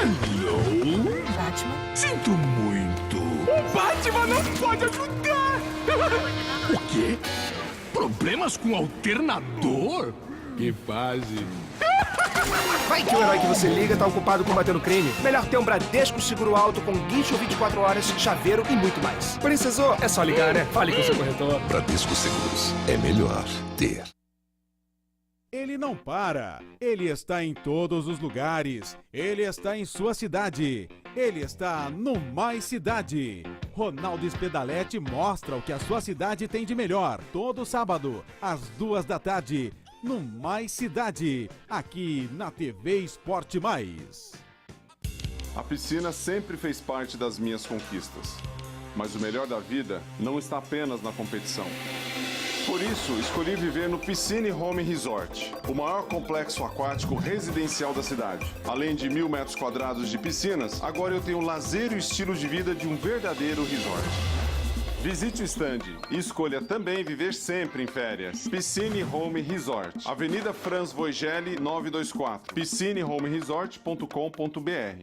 Alô? Batman? Sinto muito. O Batman não pode ajudar. O quê? Problemas com alternador? Que fase. Vai que o herói que você liga tá ocupado combatendo crime. Melhor ter um Bradesco Seguro Alto com guincho 24 horas, chaveiro e muito mais. Precisou? É só ligar, né? Fale com o seu corretor. Bradesco Seguros. É melhor ter. Ele não para. Ele está em todos os lugares. Ele está em sua cidade. Ele está no Mais Cidade. Ronaldo Espedalete mostra o que a sua cidade tem de melhor. Todo sábado, às 14h, no Mais Cidade. Aqui na TV Esporte Mais. A piscina sempre fez parte das minhas conquistas. Mas o melhor da vida não está apenas na competição. Por isso, escolhi viver no Piscine Home Resort, o maior complexo aquático residencial da cidade. Além de 1.000 metros quadrados de piscinas, agora eu tenho o lazer e o estilo de vida de um verdadeiro resort. Visite o stand e escolha também viver sempre em férias. Piscine Home Resort, Avenida Franz Voigeli 924, piscinehomeresort.com.br.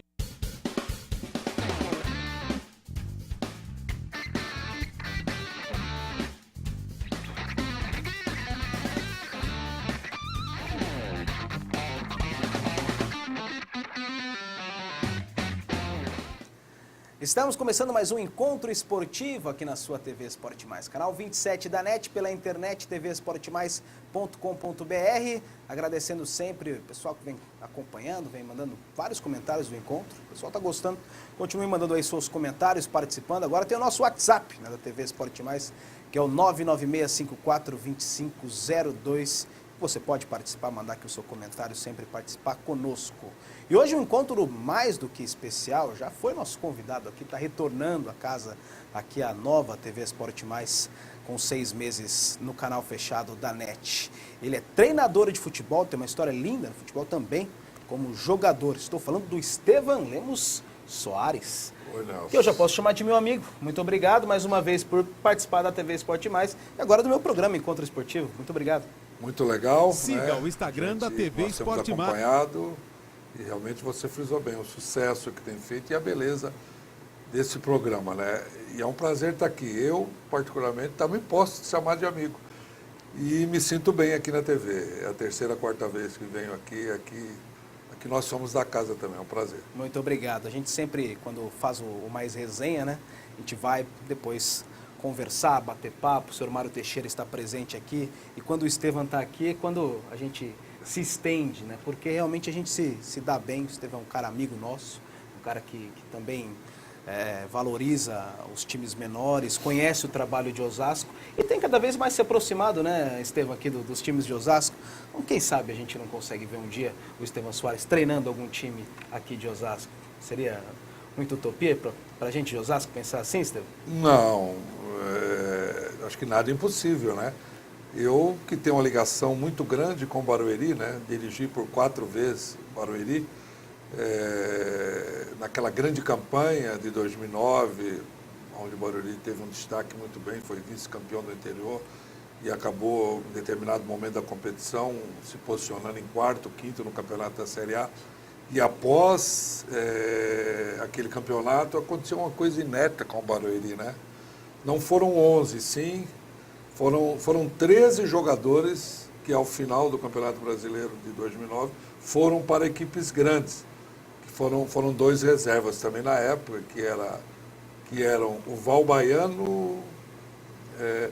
Estamos começando mais um encontro esportivo aqui na sua TV Esporte Mais, canal 27 da NET, pela internet tvesportemais.com.br. Agradecendo sempre o pessoal que vem acompanhando, vem mandando vários comentários do encontro. O pessoal está gostando, continue mandando aí seus comentários, participando. Agora tem o nosso WhatsApp, né, da TV Esporte Mais, que é o 996542502. Você pode participar, mandar aqui o seu comentário, sempre participar conosco. E hoje um encontro mais do que especial, já foi nosso convidado aqui, está retornando a casa, aqui a nova TV Esporte Mais, com 6 meses no canal fechado da NET. Ele é treinador de futebol, tem uma história linda no futebol também, como jogador. Estou falando do Estevan Lemos Soares, que eu já posso chamar de meu amigo. Muito obrigado mais uma vez por participar da TV Esporte Mais e agora do meu programa Encontro Esportivo. Muito obrigado. Muito legal. Siga o Instagram da TV Esporte Mais. Acompanhado e realmente você frisou bem o sucesso que tem feito e a beleza desse programa, né? E é um prazer estar aqui. Eu, particularmente, também posso te chamar de amigo. E me sinto bem aqui na TV. É a terceira, quarta vez que venho aqui. Aqui nós somos da casa também, é um prazer. Muito obrigado. A gente sempre, quando faz o Mais Resenha, né? A gente vai depois conversar, bater papo. O senhor Mário Teixeira está presente aqui. E quando o Estevan está aqui, é quando a gente se estende, né? Porque realmente a gente se dá bem. O Estevan é um cara amigo nosso, um cara que também valoriza os times menores, conhece o trabalho de Osasco e tem cada vez mais se aproximado, né, Estevan, aqui dos times de Osasco. Então, quem sabe a gente não consegue ver um dia o Estevan Soares treinando algum time aqui de Osasco. Seria muita utopia para a gente de Osasco pensar assim, Estevan? Não, acho que nada é impossível, né? Eu, que tenho uma ligação muito grande com o Barueri, né? Dirigi por 4 vezes o Barueri, naquela grande campanha de 2009, onde o Barueri teve um destaque muito bem, foi vice-campeão do interior e acabou, em determinado momento da competição, se posicionando em 4º, 5º no campeonato da Série A. E após aquele campeonato, aconteceu uma coisa inédita com o Barueri, né? Não foram 11, sim, foram 13 jogadores que, ao final do Campeonato Brasileiro de 2009, foram para equipes grandes. Foram 2 reservas também na época, que eram o Val Baiano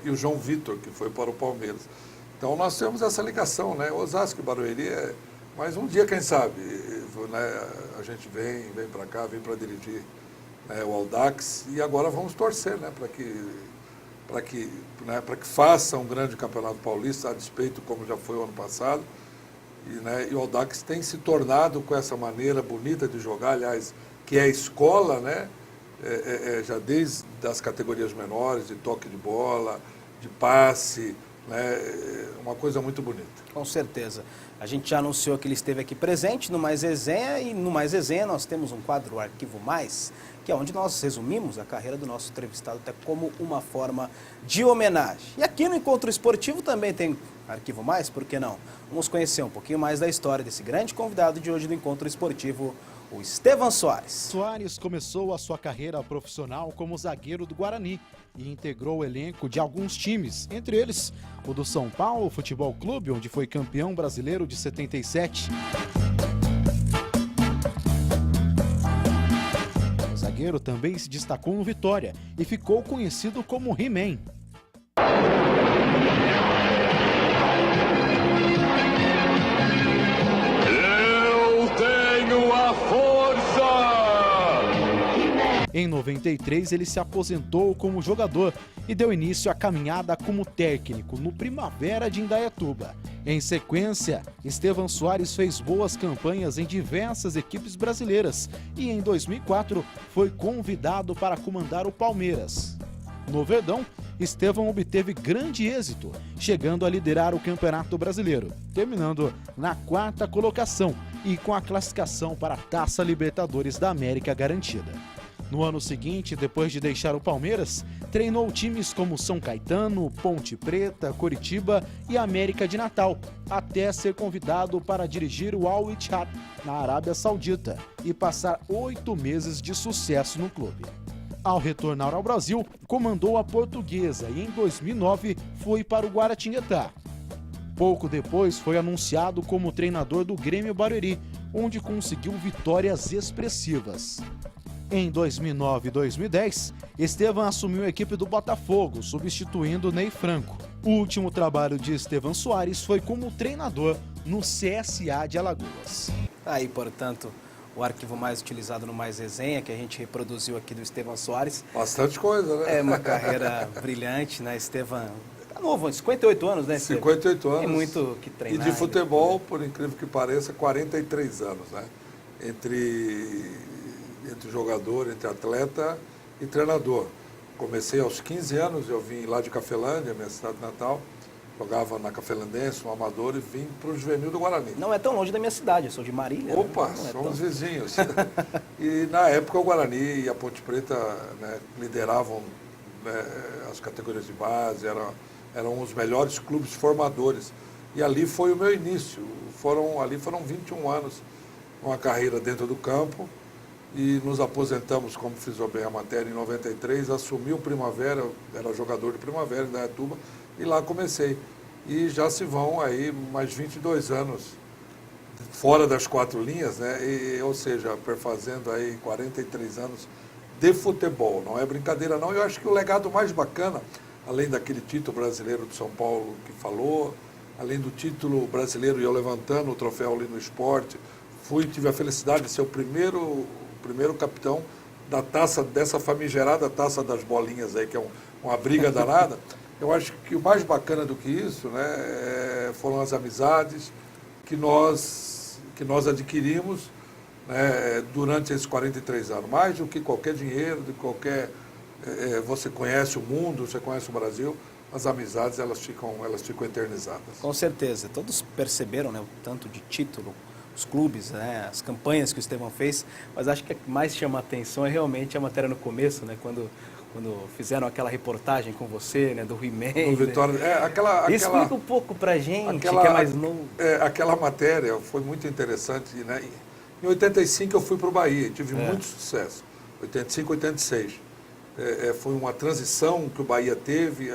e o João Vitor, que foi para o Palmeiras. Então nós temos essa ligação, né? Osasco e Barueri mas um dia, quem sabe, né, a gente vem para cá, vem para dirigir, né, o Audax, e agora vamos torcer, né, para que faça um grande campeonato paulista, a despeito como já foi o ano passado. E o Audax tem se tornado, com essa maneira bonita de jogar, aliás, que é a escola, né? Já desde as categorias menores, de toque de bola, de passe, né? Uma coisa muito bonita. Com certeza. A gente já anunciou que ele esteve aqui presente no Mais Resenha, e no Mais Resenha nós temos um quadro Arquivo Mais, que é onde nós resumimos a carreira do nosso entrevistado, até como uma forma de homenagem. E aqui no Encontro Esportivo também tem Arquivo Mais, por que não? Vamos conhecer um pouquinho mais da história desse grande convidado de hoje do Encontro Esportivo, o Estevan Soares. Soares começou a sua carreira profissional como zagueiro do Guarani e integrou o elenco de alguns times, entre eles o do São Paulo Futebol Clube, onde foi campeão brasileiro de 77. O zagueiro também se destacou no Vitória e ficou conhecido como He-Man. Em 93, ele se aposentou como jogador e deu início à caminhada como técnico no Primavera de Indaiatuba. Em sequência, Estevan Soares fez boas campanhas em diversas equipes brasileiras e em 2004 foi convidado para comandar o Palmeiras. No Verdão, Estevan obteve grande êxito, chegando a liderar o Campeonato Brasileiro, terminando na 4ª colocação e com a classificação para a Taça Libertadores da América garantida. No ano seguinte, depois de deixar o Palmeiras, treinou times como São Caetano, Ponte Preta, Coritiba e América de Natal, até ser convidado para dirigir o Al Ittihad, na Arábia Saudita, e passar 8 meses de sucesso no clube. Ao retornar ao Brasil, comandou a Portuguesa e em 2009 foi para o Guaratinguetá. Pouco depois foi anunciado como treinador do Grêmio Barueri, onde conseguiu vitórias expressivas. Em 2009 e 2010, Estevan assumiu a equipe do Botafogo, substituindo Ney Franco. O último trabalho de Estevan Soares foi como treinador no CSA de Alagoas. Aí, portanto, o arquivo mais utilizado no Mais Resenha, que a gente reproduziu aqui do Estevan Soares. Bastante coisa, né? É uma carreira brilhante, né? Estevan, tá novo, 58 anos, né, Estevan? 58 anos. Tem muito que treinar. E de futebol, por incrível que pareça, 43 anos, né? Entre jogador, entre atleta e treinador. Comecei aos 15 anos, eu vim lá de Cafelândia, minha cidade natal, jogava na Cafelandense, no Amador, e vim para o Juvenil do Guarani. Não é tão longe da minha cidade, eu sou de Marília. Opa, né? somos vizinhos. E na época o Guarani e a Ponte Preta, né, lideravam, né, as categorias de base, eram os melhores clubes formadores. E ali foi o meu início. Ali foram 21 anos, uma carreira dentro do campo, e nos aposentamos, como frisou bem a matéria, em 93, assumi o Primavera, era jogador de Primavera em Indaiatuba, e lá comecei. E já se vão aí mais 22 anos fora das 4 linhas, né? Ou seja, perfazendo aí 43 anos de futebol. Não é brincadeira não, eu acho que o legado mais bacana, além daquele título brasileiro do São Paulo que falou, além do título brasileiro, e eu levantando o troféu ali no esporte, tive a felicidade de ser o primeiro capitão da taça, dessa famigerada taça das bolinhas aí, que é uma briga danada. Eu acho que o mais bacana do que isso, né, foram as amizades que nós adquirimos, né, durante esses 43 anos. Mais do que qualquer dinheiro, de qualquer... você conhece o mundo, você conhece o Brasil, as amizades elas ficam eternizadas. Com certeza. Todos perceberam, né, o tanto de título, os clubes, né, as campanhas que o Estevan fez, mas acho que o que mais chama a atenção é realmente a matéria no começo, né, quando fizeram aquela reportagem com você, né, do He-Man. Vitória, explica um pouco pra gente, que é mais novo. Aquela matéria foi muito interessante, né? Em 85 eu fui para o Bahia, tive muito sucesso, 85, 86. Foi uma transição que o Bahia teve,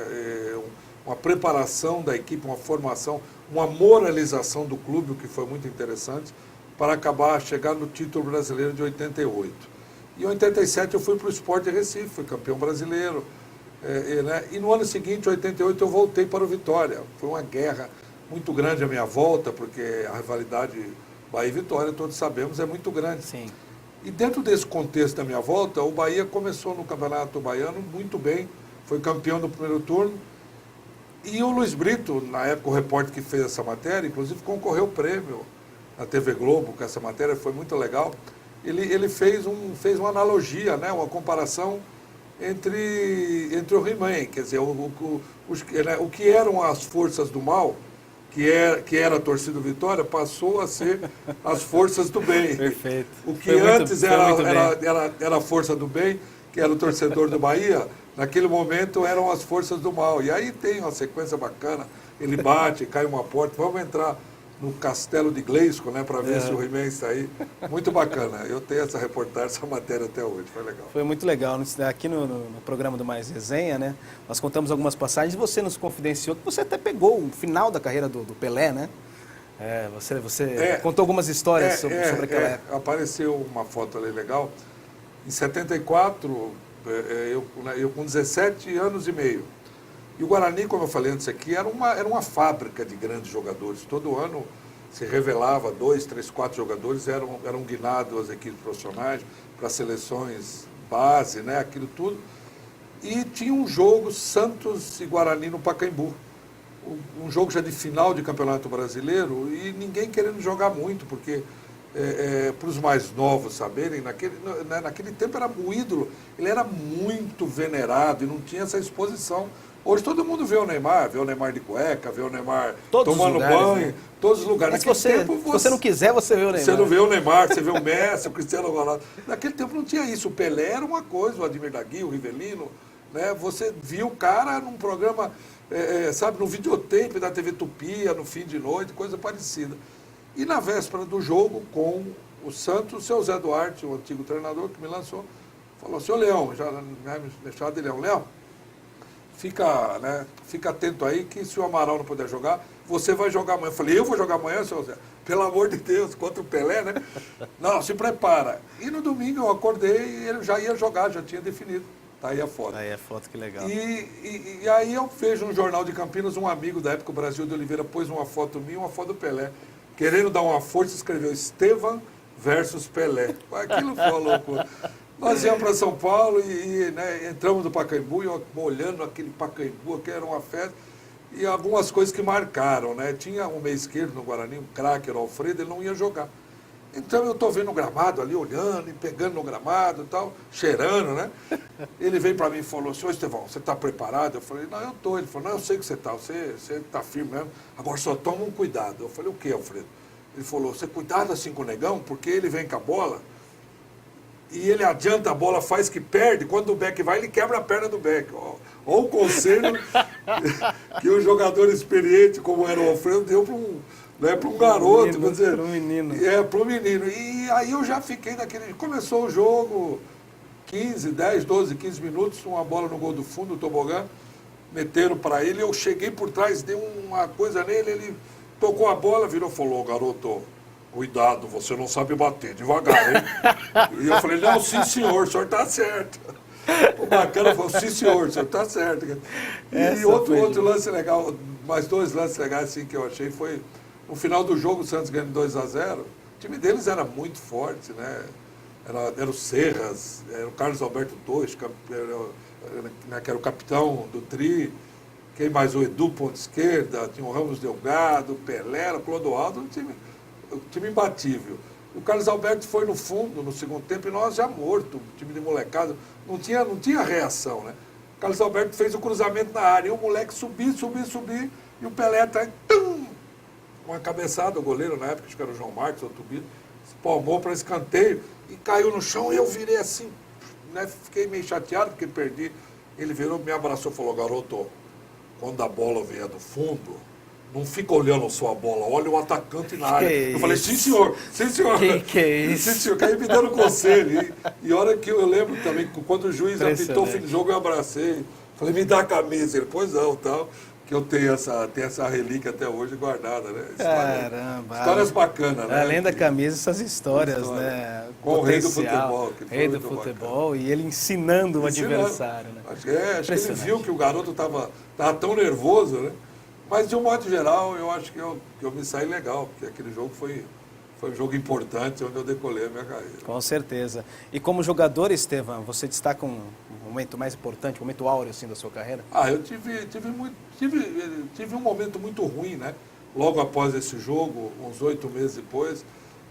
uma preparação da equipe, uma formação, uma moralização do clube, o que foi muito interessante, para chegar no título brasileiro de 88. Em 87 eu fui para o Sport de Recife, fui campeão brasileiro. Né? E no ano seguinte, 88, eu voltei para o Vitória. Foi uma guerra muito grande a minha volta, porque a rivalidade Bahia e Vitória, todos sabemos, é muito grande. Sim. E dentro desse contexto da minha volta, o Bahia começou no Campeonato Baiano muito bem, foi campeão do primeiro turno. E o Luiz Brito, na época o repórter que fez essa matéria, inclusive concorreu ao prêmio na TV Globo com essa matéria, foi muito legal. Ele fez uma analogia, né, uma comparação entre o He-Man, quer dizer, o que eram as forças do mal, que era a torcida do Vitória, passou a ser as forças do bem. Perfeito. O que antes era a força do bem, que era o torcedor do Bahia, naquele momento eram as forças do mal. E aí tem uma sequência bacana, ele bate, cai uma porta, vamos entrar no Castelo de Gleisco, né, para ver se o He-Man está aí. Muito bacana. Eu tenho essa reportagem, essa matéria até hoje. Foi legal. Foi muito legal. Aqui no programa do Mais Resenha, né? Nós contamos algumas passagens e você nos confidenciou que você até pegou o final da carreira do Pelé, né? Você contou algumas histórias sobre aquela época. Apareceu uma foto ali legal. Em 74, eu com 17 anos e meio. E o Guarani, como eu falei antes aqui, era uma fábrica de grandes jogadores. Todo ano se revelava 2, 3, 4 jogadores, eram guinados as equipes profissionais para seleções base, né, aquilo tudo. E tinha um jogo Santos e Guarani no Pacaembu. Um jogo já de final de Campeonato Brasileiro e ninguém querendo jogar muito, porque para os mais novos saberem, naquele tempo era o ídolo, ele era muito venerado e não tinha essa exposição. Hoje todo mundo vê o Neymar de cueca, vê o Neymar tomando banho, né? Todos os lugares. Mas se você não quiser, você vê o Neymar. Você não vê o Neymar, você vê o Messi, o Cristiano Ronaldo. Naquele tempo não tinha isso. O Pelé era uma coisa, o Ademir da Guia, o Rivelino, né? Você via o cara num programa, sabe, no videotape da TV Tupi, no fim de noite, coisa parecida. E na véspera do jogo, com o Santos, o seu Zé Duarte, o antigo treinador que me lançou, falou: seu Leão, já me deixava de Leão, fica atento aí que se o Amaral não puder jogar, você vai jogar amanhã. Eu falei: eu vou jogar amanhã, seu Zé? Pelo amor de Deus, contra o Pelé, né? Não, se prepara. E no domingo eu acordei e ele já ia jogar, já tinha definido. Tá aí a foto. Tá aí a foto, que legal. E aí eu vejo no Jornal de Campinas, um amigo da época, o Brasil de Oliveira, pôs uma foto minha e uma foto do Pelé. Querendo dar uma força, escreveu Estevam versus Pelé. Aquilo foi uma loucura. Nós íamos para São Paulo né, entramos no Pacaembu e olhando aquele Pacaembu, que era uma festa, e algumas coisas que marcaram, né? Tinha um meio esquerdo no Guarani, um craque, era o Alfredo, ele não ia jogar. Então eu estou vendo o gramado ali, olhando e pegando no gramado e tal, cheirando, né? Ele veio para mim e falou: senhor Estevão, você está preparado? Eu falei: não, eu estou. Ele falou: não, eu sei que você está, você está firme mesmo, agora só toma um cuidado. Eu falei: o que, Alfredo? Ele falou: você cuidado assim com o negão, porque ele vem com a bola e ele adianta a bola, faz que perde, quando o Beck vai, ele quebra a perna do Beck. Olha o conselho que o jogador experiente, como era o Alfredo, deu para um garoto. Para um menino. Para um menino. E aí eu já fiquei naquele... Começou o jogo, 10, 12, 15 minutos, uma bola no gol do fundo, o tobogã, meteram para ele, eu cheguei por trás, dei uma coisa nele, ele tocou a bola, virou e falou: garoto, cuidado, você não sabe bater, devagar, hein? E eu falei: não, sim senhor, o senhor está certo. O bacana falou: sim senhor, o senhor está certo. E outro lance legal, mais dois lances legais assim, que eu achei, foi no final do jogo, o Santos ganhando 2-0, o time deles era muito forte, né? Era o Serras, era o Carlos Alberto Torres, que era o capitão do Tri, quem mais? O Edu, ponta esquerda, tinha o Ramos Delgado, o Pelé, o Clodoaldo, um time imbatível. O Carlos Alberto foi no fundo, no segundo tempo, e nós já morto, time de molecada, não tinha reação, né? O Carlos Alberto fez o cruzamento na área, e o moleque subir, e o Pelé atrás, uma cabeçada, o goleiro na época, acho que era o João Marcos, ou o Tubi, espalmou para escanteio, e caiu no chão, e eu virei assim, né? Fiquei meio chateado, porque perdi. Ele virou, me abraçou e falou: garoto, quando a bola vier do fundo, não fica olhando só a bola, olha o atacante na área. Eu falei: sim senhor, sim senhor. Que é isso? Sim senhor, caí me dando conselho. E hora que eu lembro também, quando o juiz apitou o fim do jogo, eu abracei. Falei: me dá a camisa. Ele: pois não, tal. Que eu tenho essa relíquia até hoje guardada, né? Caramba! Histórias bacanas, né? Além da camisa, essas histórias, né? Com o rei do futebol. Rei do futebol, bacana. E ele ensinando o adversário, né? Acho que ele viu que o garoto estava tão nervoso, né? Mas, de um modo geral, eu acho que eu me saí legal, porque aquele jogo foi um jogo importante, onde eu decolei a minha carreira. Com certeza. E como jogador, Estevam, você destaca um momento mais importante, um momento áureo assim, da sua carreira? Eu tive um momento muito ruim, né? Logo após esse jogo, uns 8 meses depois,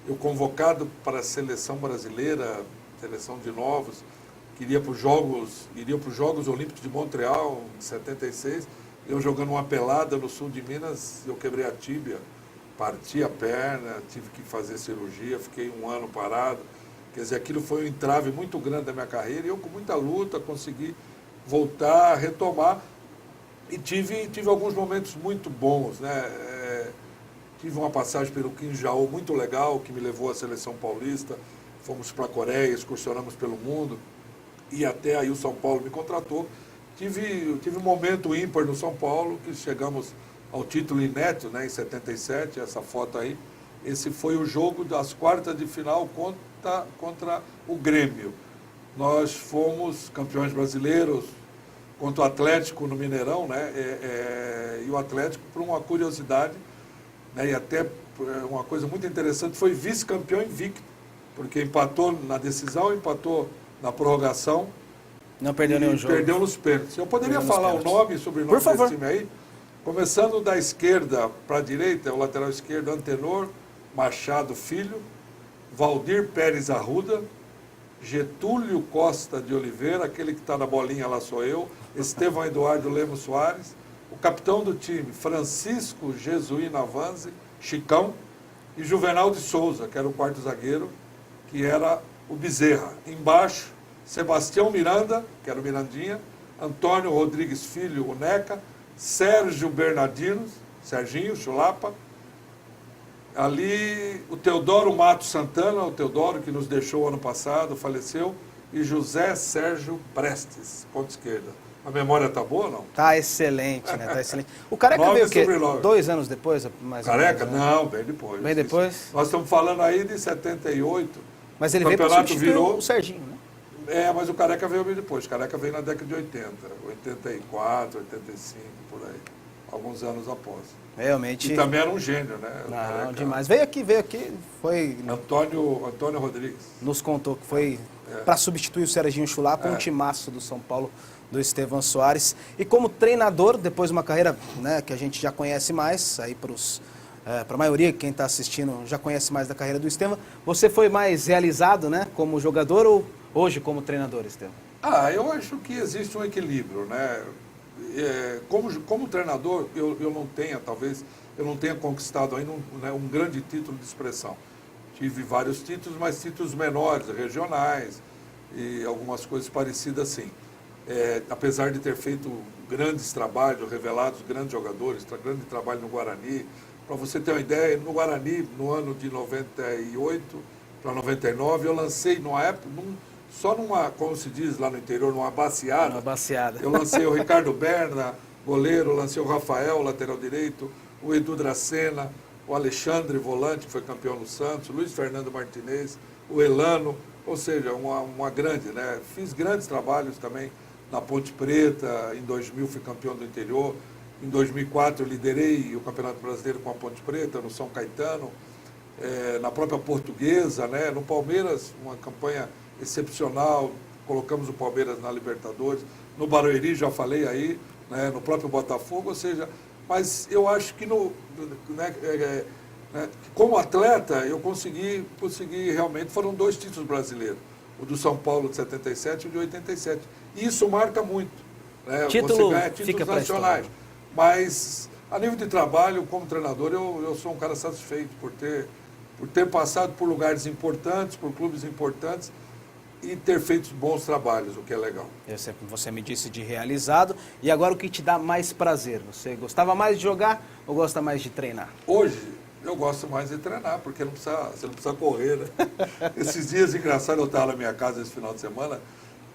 eu convocado para a seleção brasileira, seleção de novos, que iria para os Jogos Olímpicos de Montreal, em 76, eu jogando uma pelada no sul de Minas, eu quebrei a tíbia, parti a perna, tive que fazer cirurgia, fiquei 1 ano parado. Quer dizer, aquilo foi um entrave muito grande da minha carreira, e eu com muita luta consegui voltar, retomar, e tive alguns momentos muito bons, né? tive uma passagem pelo Quinjaú muito legal, que me levou à seleção paulista. Fomos para a Coreia, excursionamos pelo mundo, e até aí o São Paulo me contratou. Tive um momento ímpar no São Paulo, que chegamos ao título inédito, né, em 77, essa foto aí. Esse foi o jogo das quartas de final contra o Grêmio. Nós fomos campeões brasileiros contra o Atlético no Mineirão, né? E o Atlético, por uma curiosidade, né, e até uma coisa muito interessante, foi vice-campeão invicto, porque empatou na decisão, empatou na prorrogação. Não perdeu nenhum jogo. Perdeu nos pênaltis. Eu poderia falar o nome e sobrenome desse time aí? Começando da esquerda para a direita, o lateral esquerdo, Antenor Machado Filho, Valdir Pérez Arruda, Getúlio Costa de Oliveira, aquele que está na bolinha lá sou eu, Estevão Eduardo Lemos Soares, o capitão do time, Francisco Jesuíno Avanzi, Chicão, e Juvenal de Souza, que era o quarto zagueiro, que era o Bezerra. Embaixo, Sebastião Miranda, que era o Mirandinha, Antônio Rodrigues Filho, o Neca, Sérgio Bernardino, Serginho, Chulapa, ali o Teodoro Mato Santana, o Teodoro que nos deixou ano passado, faleceu, e José Sérgio Prestes, ponta esquerda. A memória tá boa ou não? Tá excelente, né? Tá excelente. O Careca veio o quê? 2 anos depois? Mais Careca? ou menos, né? Não, bem depois. Bem depois? Nós estamos falando aí de 78. Mas ele veio para substituir o Serginho, né? Mas o Careca veio bem depois. O Careca veio na década de 80, 84, 85, por aí. Alguns anos após. Realmente. E também era um gênio, né? Não, demais. Veio aqui, foi... Antônio Rodrigues. Nos contou que foi para substituir o Serginho Chulapa, um timaço do São Paulo, do Estevão Soares. E como treinador, depois de uma carreira, né, que a gente já conhece mais, aí para a maioria, quem está assistindo já conhece mais da carreira do Estevão, você foi mais realizado, né, como jogador ou hoje como treinador, Estevão? Eu acho que existe um equilíbrio, né? Como treinador, eu não tenha conquistado ainda um grande título de expressão. Tive vários títulos, mas títulos menores, regionais e algumas coisas parecidas assim. Apesar de ter feito grandes trabalhos, revelados grandes jogadores, grande trabalho no Guarani. Para você ter uma ideia, no Guarani, no ano de 98 para 99, eu lancei numa época, só numa, como se diz lá no interior, numa baciada. Uma baciada. Eu lancei o Ricardo Berna, goleiro, lancei o Rafael, lateral direito, o Edu Dracena, o Alexandre, volante, que foi campeão no Santos, o Luiz Fernando Martinez, o Elano, ou seja, uma grande, né? Fiz grandes trabalhos também na Ponte Preta, em 2000 fui campeão do interior, em 2004 eu liderei o Campeonato Brasileiro com a Ponte Preta, no São Caetano, na própria Portuguesa, né? No Palmeiras, uma campanha excepcional, colocamos o Palmeiras na Libertadores, no Barueri, já falei aí, né? No próprio Botafogo, ou seja, mas eu acho que como atleta eu consegui realmente, foram 2 títulos brasileiros, o do São Paulo de 77 e o de 87, e isso marca muito, né? Título você ganha títulos nacionais, mas a nível de trabalho, como treinador, eu sou um cara satisfeito por ter passado por lugares importantes, por clubes importantes, e ter feito bons trabalhos, o que é legal. Você me disse de realizado. E agora o que te dá mais prazer? Você gostava mais de jogar ou gosta mais de treinar? Hoje, eu gosto mais de treinar, porque você não precisa correr, né? Esses dias, engraçado, eu estava na minha casa esse final de semana,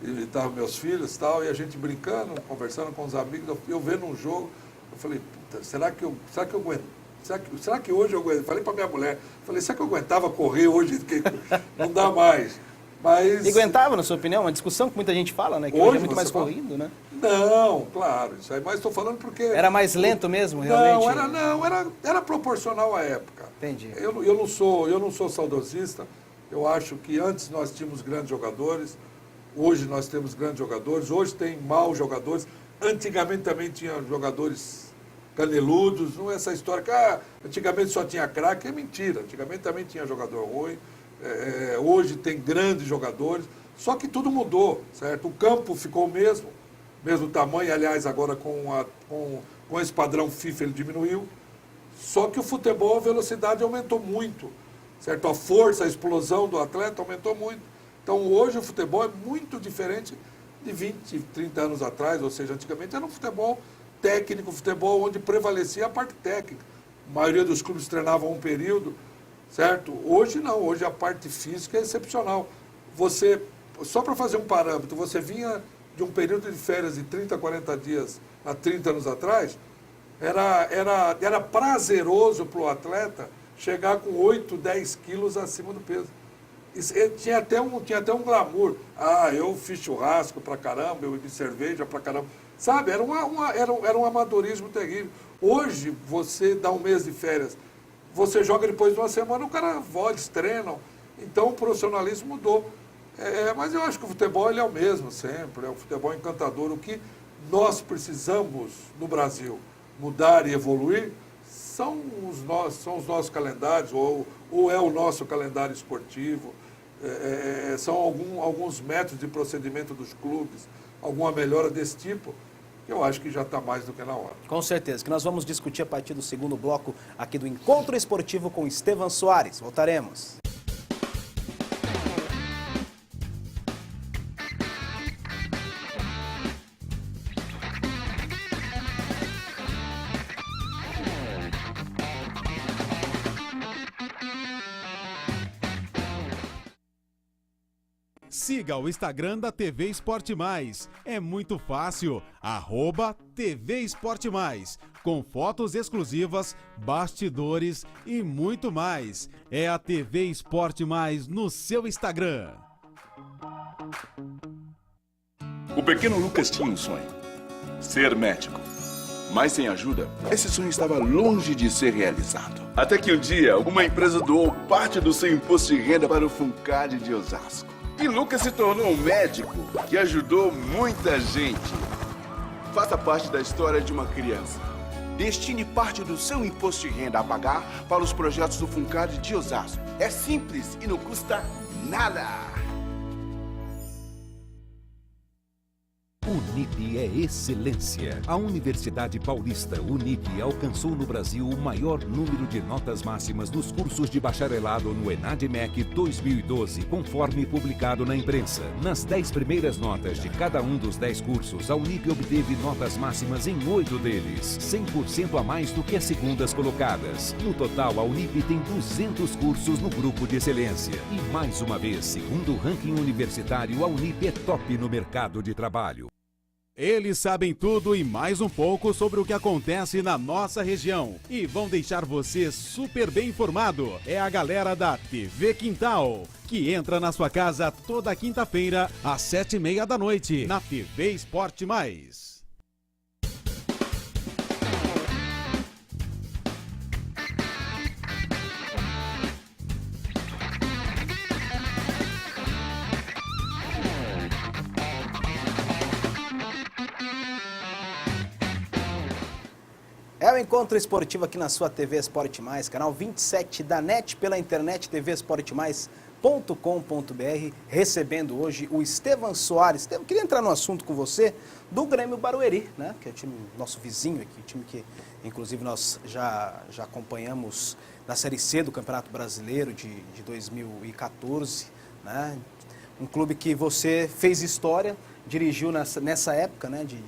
e estavam meus filhos e tal, e a gente brincando, conversando com os amigos, eu vendo um jogo, eu falei, puta, será que eu aguento? Será que hoje eu aguento? Falei para minha mulher, será que eu aguentava correr hoje? Não dá mais. Mas... E aguentava, na sua opinião? Uma discussão que muita gente fala, né? Que hoje é muito mais corrido, né? Não, claro, isso aí, mas estou falando porque... Era mais lento mesmo, realmente? Era proporcional à época. Entendi. Eu não sou saudosista, eu acho que antes nós tínhamos grandes jogadores, hoje nós temos grandes jogadores, hoje tem maus jogadores, antigamente também tinha jogadores caneludos, não é essa história que antigamente só tinha craque, é mentira, antigamente também tinha jogador ruim. Hoje tem grandes jogadores, só que tudo mudou, certo? O campo ficou o mesmo tamanho, aliás, agora com esse padrão FIFA ele diminuiu, só que o futebol, a velocidade aumentou muito, certo? A força, a explosão do atleta aumentou muito. Então hoje o futebol é muito diferente de 20, 30 anos atrás, ou seja, antigamente era um futebol técnico, futebol onde prevalecia a parte técnica. A maioria dos clubes treinavam um período, certo? Hoje não, hoje a parte física é excepcional. Você, só para fazer um parâmetro, você vinha de um período de férias de 30, 40 dias há 30 anos atrás, era prazeroso para o atleta chegar com 8, 10 quilos acima do peso. Tinha até um glamour. Ah, eu fiz churrasco pra caramba, eu bebi cerveja pra caramba. Sabe, era um amadorismo terrível. Hoje, você dá um mês de férias, você joga depois de uma semana, o cara volta, eles treinam. Então, o profissionalismo mudou. Mas eu acho que o futebol ele é o mesmo sempre, é um futebol encantador. O que nós precisamos no Brasil mudar e evoluir são os nossos calendários, ou é o nosso calendário esportivo, são alguns métodos de procedimento dos clubes, alguma melhora desse tipo, eu acho que já está mais do que na hora. Com certeza, que nós vamos discutir a partir do segundo bloco aqui do Encontro Esportivo com Estevan Soares. Voltaremos. Siga o Instagram da TV Esporte Mais. É muito fácil. @TV Esporte Mais. Com fotos exclusivas, bastidores e muito mais. É a TV Esporte Mais no seu Instagram. O pequeno Lucas tinha um sonho: ser médico. Mas sem ajuda, esse sonho estava longe de ser realizado. Até que um dia, uma empresa doou parte do seu imposto de renda para o Funcad de Osasco. E Lucas se tornou um médico que ajudou muita gente. Faça parte da história de uma criança. Destine parte do seu imposto de renda a pagar para os projetos do Funcad de Osasco. É simples e não custa nada. Unip é excelência. A Universidade Paulista Unip alcançou no Brasil o maior número de notas máximas dos cursos de bacharelado no ENADMEC 2012, conforme publicado na imprensa. Nas 10 primeiras notas de cada um dos 10 cursos, a Unip obteve notas máximas em 8 deles, 100% a mais do que as segundas colocadas. No total, a Unip tem 200 cursos no grupo de excelência. E mais uma vez, segundo o ranking universitário, a Unip é top no mercado de trabalho. Eles sabem tudo e mais um pouco sobre o que acontece na nossa região e vão deixar você super bem informado. É a galera da TV Quintal, que entra na sua casa toda quinta-feira às 7h30 da noite na TV Esporte Mais. É o Encontro Esportivo aqui na sua TV Esporte Mais, canal 27 da NET, pela internet tvesportemais.com.br, recebendo hoje o Estevan Soares. Eu queria entrar no assunto com você do Grêmio Barueri, né? Que é o time nosso vizinho aqui, o time que inclusive nós já acompanhamos na Série C do Campeonato Brasileiro de 2014, né? Um clube que você fez história, dirigiu nessa época, né? De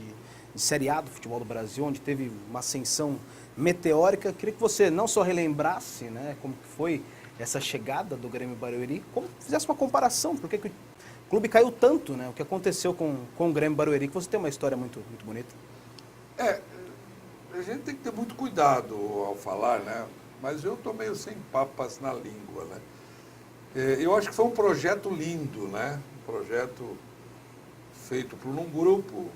Série A do futebol do Brasil, onde teve uma ascensão meteórica. Queria que você não só relembrasse, né, como que foi essa chegada do Grêmio Barueri, como fizesse uma comparação, porque que o clube caiu tanto, né, o que aconteceu com o Grêmio Barueri, que você tem uma história muito, muito bonita. A gente tem que ter muito cuidado ao falar, né, mas eu estou meio sem papas na língua, né. Eu acho que foi um projeto lindo, né, um projeto feito por um grupo,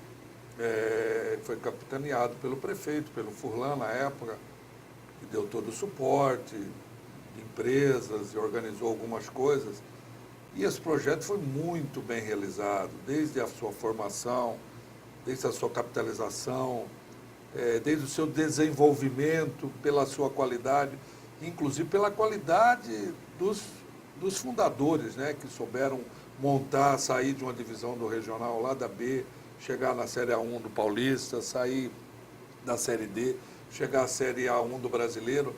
foi capitaneado pelo prefeito, pelo Furlan na época, que deu todo o suporte de empresas e organizou algumas coisas. E esse projeto foi muito bem realizado, desde a sua formação, desde a sua capitalização, desde o seu desenvolvimento, pela sua qualidade, inclusive pela qualidade dos fundadores, né, que souberam montar, sair de uma divisão do regional lá da B, chegar na Série A1 do Paulista, sair da Série D, chegar à Série A1 do Brasileiro.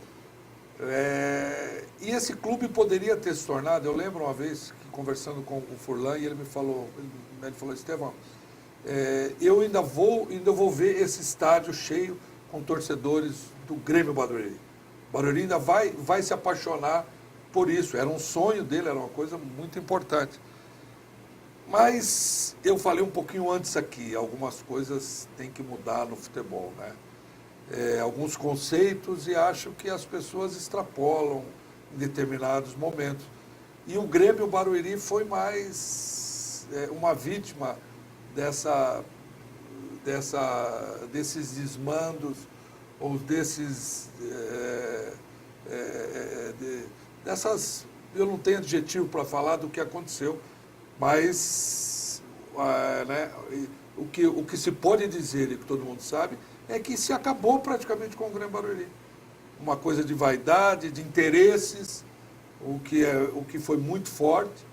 E esse clube poderia ter se tornado, eu lembro uma vez, conversando com o Furlan, e ele me falou, Estevan, eu ainda vou ver esse estádio cheio com torcedores do Grêmio Barueri. Barueri ainda vai se apaixonar por isso. Era um sonho dele, era uma coisa muito importante. Mas eu falei um pouquinho antes aqui, algumas coisas têm que mudar no futebol, né? Alguns conceitos, e acho que as pessoas extrapolam em determinados momentos. E o Grêmio Barueri foi mais uma vítima desses desmandos, ou dessas, eu não tenho adjetivo para falar do que aconteceu, mas né, o que se pode dizer, e que todo mundo sabe, é que se acabou praticamente com o Grêmio Barueri. Uma coisa de vaidade, de interesses, o que foi muito forte.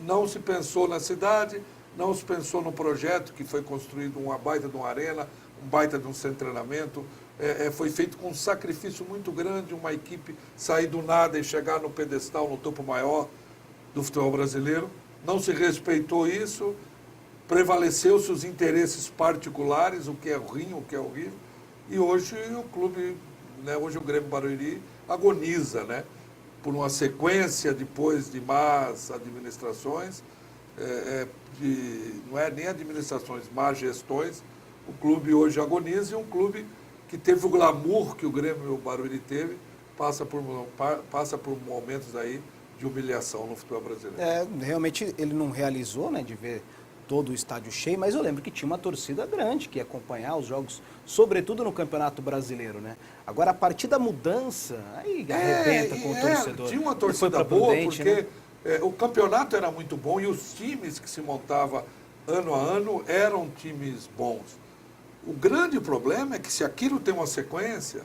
Não se pensou na cidade, não se pensou no projeto que foi construído, uma baita de uma arena, um baita de um centro de treinamento. Foi feito com um sacrifício muito grande, uma equipe sair do nada e chegar no pedestal, no topo maior do futebol brasileiro. Não se respeitou isso, prevaleceu-se os interesses particulares, o que é ruim, o que é horrível. E hoje o clube, né, hoje o Grêmio Barueri agoniza, né, por uma sequência depois de más administrações, não é nem administrações, más gestões. O clube hoje agoniza, e um clube que teve o glamour que o Grêmio Barueri teve, passa por momentos aí de humilhação no futebol brasileiro. Realmente ele não realizou, né, de ver todo o estádio cheio, mas eu lembro que tinha uma torcida grande que ia acompanhar os jogos, sobretudo no Campeonato Brasileiro, né? Agora, a partir da mudança, aí arrebenta com o torcedor. Tinha uma torcida boa, porque o campeonato era muito bom e os times que se montavam ano a ano eram times bons. O grande problema é que se aquilo tem uma sequência,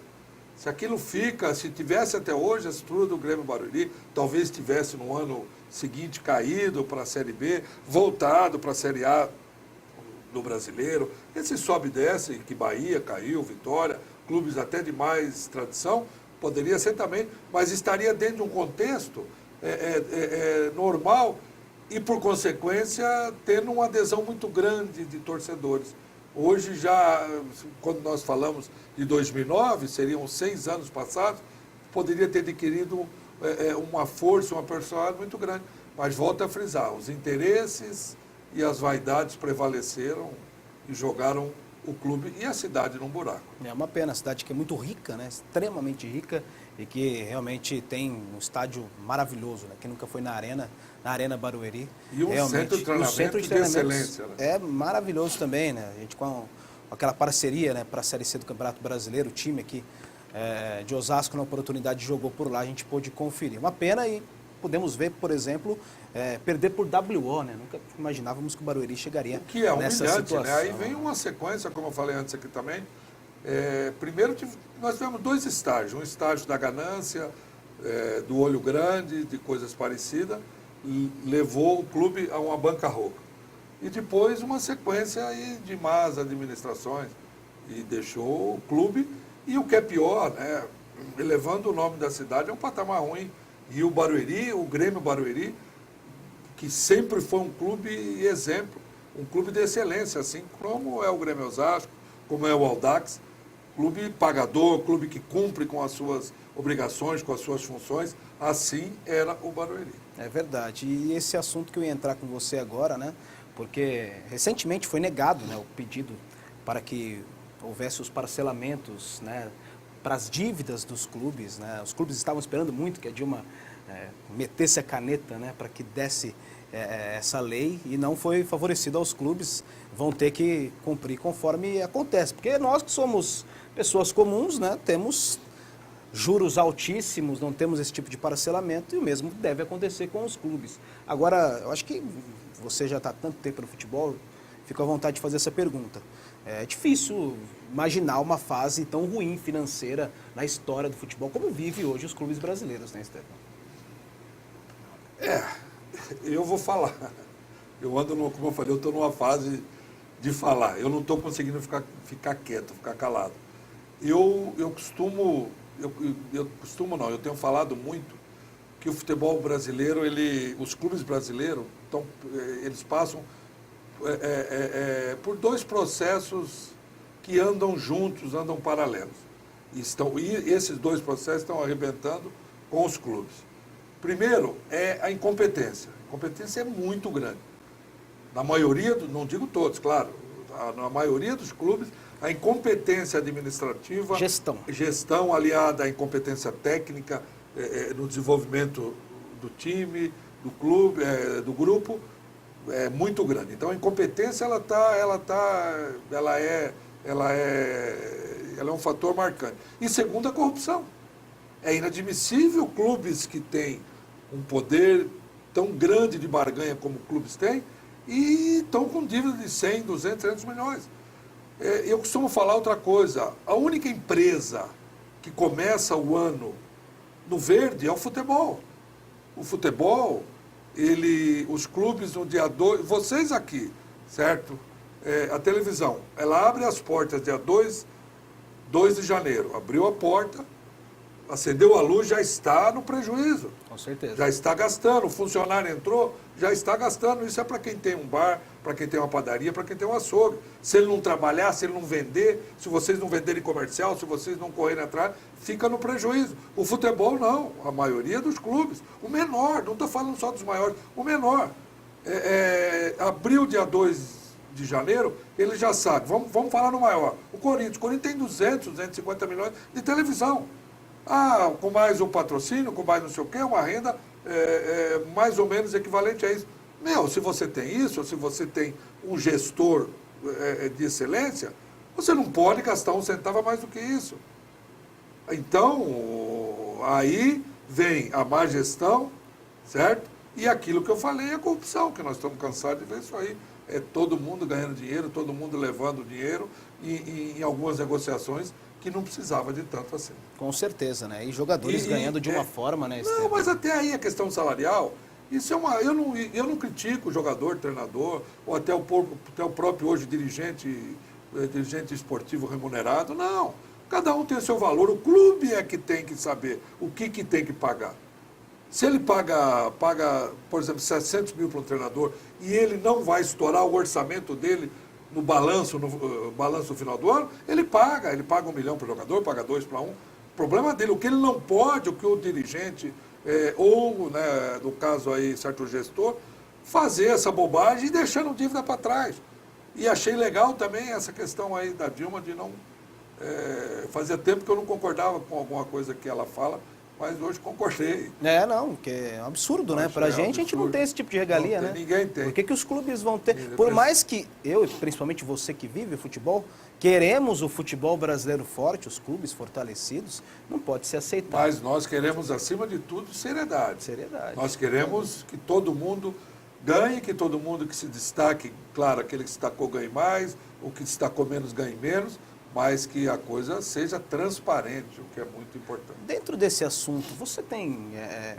se aquilo fica, se tivesse até hoje a estrutura do Grêmio Barueri, talvez tivesse no ano seguinte caído para a Série B, voltado para a Série A do Brasileiro. Esse sobe e desce, que Bahia caiu, Vitória, clubes até de mais tradição, poderia ser também, mas estaria dentro de um contexto normal e, por consequência, tendo uma adesão muito grande de torcedores. Hoje já, quando nós falamos de 2009, seriam 6 anos passados, poderia ter adquirido uma força, uma personalidade muito grande. Mas volto a frisar, os interesses e as vaidades prevaleceram e jogaram o clube e a cidade num buraco. É uma pena, a cidade que é muito rica, né? Extremamente rica, e que realmente tem um estádio maravilhoso, né? Que nunca foi na Arena Barueri. E um centro de treinamento de excelência, né? É maravilhoso também, né? A gente com aquela parceria, né, para a Série C do Campeonato Brasileiro, o time aqui de Osasco, na oportunidade, jogou por lá, a gente pôde conferir. Uma pena, e podemos ver, por exemplo, perder por WO, né? Nunca imaginávamos que o Barueri chegaria que é nessa humilhante, situação. Né? Aí vem uma sequência, como eu falei antes aqui também. Primeiro, nós tivemos 2 estágios. Um estágio da ganância, do olho grande, de coisas parecidas, levou o clube a uma bancarrota. E depois uma sequência aí de más administrações, e deixou o clube, e o que é pior, né, elevando o nome da cidade a um patamar ruim. E o Barueri, o Grêmio Barueri, que sempre foi um clube exemplo, um clube de excelência, assim como é o Grêmio Osasco, como é o Audax, clube pagador, clube que cumpre com as suas obrigações, com as suas funções, assim era o Barueri. É verdade. E esse assunto que eu ia entrar com você agora, né? Porque recentemente foi negado, né, o pedido para que houvesse os parcelamentos, né, para as dívidas dos clubes, né? Os clubes estavam esperando muito que a Dilma metesse a caneta, né, para que desse essa lei, e não foi favorecido aos clubes. Vão ter que cumprir conforme acontece, porque nós que somos pessoas comuns, né, temos juros altíssimos, não temos esse tipo de parcelamento, e o mesmo deve acontecer com os clubes. Agora, eu acho que você já está há tanto tempo no futebol, fico à vontade de fazer essa pergunta. É difícil imaginar uma fase tão ruim financeira na história do futebol como vive hoje os clubes brasileiros, né, Estevão? Eu vou falar. Eu ando, como eu falei, eu estou numa fase de falar. Eu não estou conseguindo ficar quieto, ficar calado. Eu tenho falado muito que o futebol brasileiro, os clubes brasileiros, eles passam por 2 processos que andam juntos, andam paralelos. E esses dois processos estão arrebentando com os clubes. Primeiro é a incompetência. A incompetência é muito grande. Na maioria, não digo todos, claro, na maioria dos clubes, a incompetência administrativa, gestão aliada à incompetência técnica no desenvolvimento do time, do clube, do grupo, é muito grande. Então a incompetência ela é um fator marcante. E segundo, a corrupção. É inadmissível clubes que têm um poder tão grande de barganha como clubes têm e estão com dívida de 100, 200, 300 milhões. Eu costumo falar outra coisa. A única empresa que começa o ano no verde é o futebol. O futebol, os clubes no dia 2, vocês aqui, certo? A televisão, ela abre as portas dia 2 de janeiro. Abriu a porta, acendeu a luz, já está no prejuízo. Com certeza. Já está gastando. O funcionário entrou, já está gastando. Isso é para quem tem um bar, para quem tem uma padaria, para quem tem um açougue. Se ele não trabalhar, se ele não vender, se vocês não venderem comercial, se vocês não correrem atrás, fica no prejuízo. O futebol não, a maioria dos clubes. O menor, não estou falando só dos maiores, o menor. Abril, dia 2 de janeiro, ele já sabe. Vamos falar no maior. O Corinthians tem 200, 250 milhões de televisão. Com mais um patrocínio, com mais não sei o quê, uma renda mais ou menos equivalente a isso. Se você tem isso, ou se você tem um gestor de excelência, você não pode gastar um centavo a mais do que isso. Então, aí vem a má gestão, certo? E aquilo que eu falei, a corrupção, que nós estamos cansados de ver isso aí. É todo mundo ganhando dinheiro, todo mundo levando dinheiro em algumas negociações que não precisava de tanto assim. Com certeza, né? E jogadores ganhando de uma forma, né? Não, mas até aí a questão salarial, isso é uma... Eu não critico o jogador, treinador, ou até o próprio hoje dirigente esportivo remunerado, não. Cada um tem o seu valor, o clube é que tem que saber o que tem que pagar. Se ele paga, por exemplo, 700 mil para um treinador e ele não vai estourar o orçamento dele no balanço no final do ano, ele paga 1 milhão para o jogador, paga 2 para um. O problema dele, o que ele não pode, o que o dirigente, ou, né, no caso aí, certo gestor, fazer essa bobagem e deixando dívida para trás. E achei legal também essa questão aí da Dilma de não... fazia tempo que eu não concordava com alguma coisa que ela fala, mas hoje concordei. Que é um absurdo, né? Pra gente, a gente não tem esse tipo de regalia, né? Ninguém tem. Por que os clubes vão ter? Por mais que eu, e principalmente você que vive o futebol, queremos o futebol brasileiro forte, os clubes fortalecidos, não pode se aceitar. Mas nós queremos, acima de tudo, seriedade. Nós queremos que todo mundo ganhe, que todo mundo que se destaque, claro, aquele que se destacou ganhe mais, o que se destacou menos ganhe menos, mas que a coisa seja transparente, o que é muito importante. Dentro desse assunto, você tem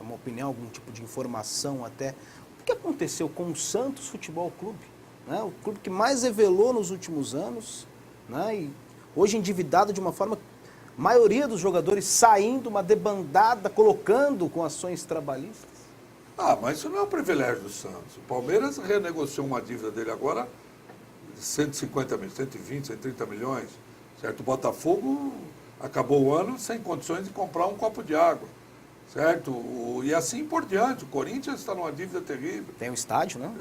uma opinião, algum tipo de informação até? O que aconteceu com o Santos Futebol Clube? Né? O clube que mais revelou nos últimos anos, né? E hoje endividado de uma forma... A maioria dos jogadores saindo, uma debandada, colocando com ações trabalhistas. Mas isso não é um privilégio do Santos. O Palmeiras renegociou uma dívida dele agora de 150 milhões, 120, 130 milhões. Certo? O Botafogo acabou o ano sem condições de comprar um copo de água. Certo? E assim por diante. O Corinthians está numa dívida terrível. Tem um estádio, né?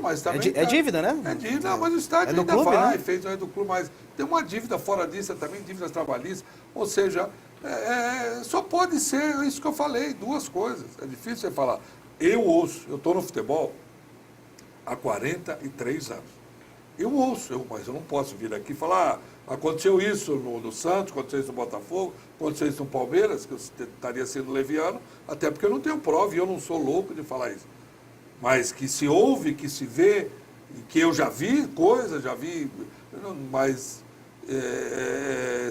Mas também... É dívida, né? É dívida, não, mas o estádio do ainda clube, vai, né? fez do clube, mas tem uma dívida fora disso também, dívidas trabalhistas. Ou seja, só pode ser isso que eu falei, duas coisas. É difícil você falar. Eu estou no futebol há 43 anos. Eu ouço, mas eu não posso vir aqui e falar, aconteceu isso no Santos, aconteceu isso no Botafogo, aconteceu isso no Palmeiras, que eu estaria sendo leviano, até porque eu não tenho prova e eu não sou louco de falar isso. Mas que se ouve, que se vê, que eu já vi coisas, mas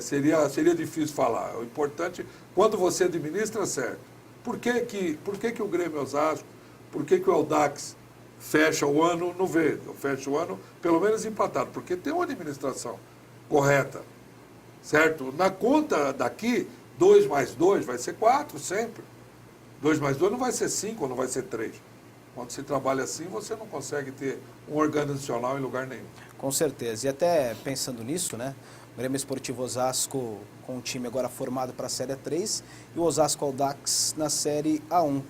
seria difícil falar. O importante, quando você administra, certo. Por que o Grêmio Osasco, por que o Audax fecha o ano no verde, fecha o ano pelo menos empatado, porque tem uma administração correta, certo? Na conta daqui, 2 mais 2 vai ser 4 sempre. 2 mais 2 não vai ser 5 ou não vai ser 3. Quando se trabalha assim, você não consegue ter um organizacional em lugar nenhum. Com certeza. E até pensando nisso, né? Grêmio Esportivo Osasco com o time agora formado para a Série A3 e o Osasco Audax na Série A1.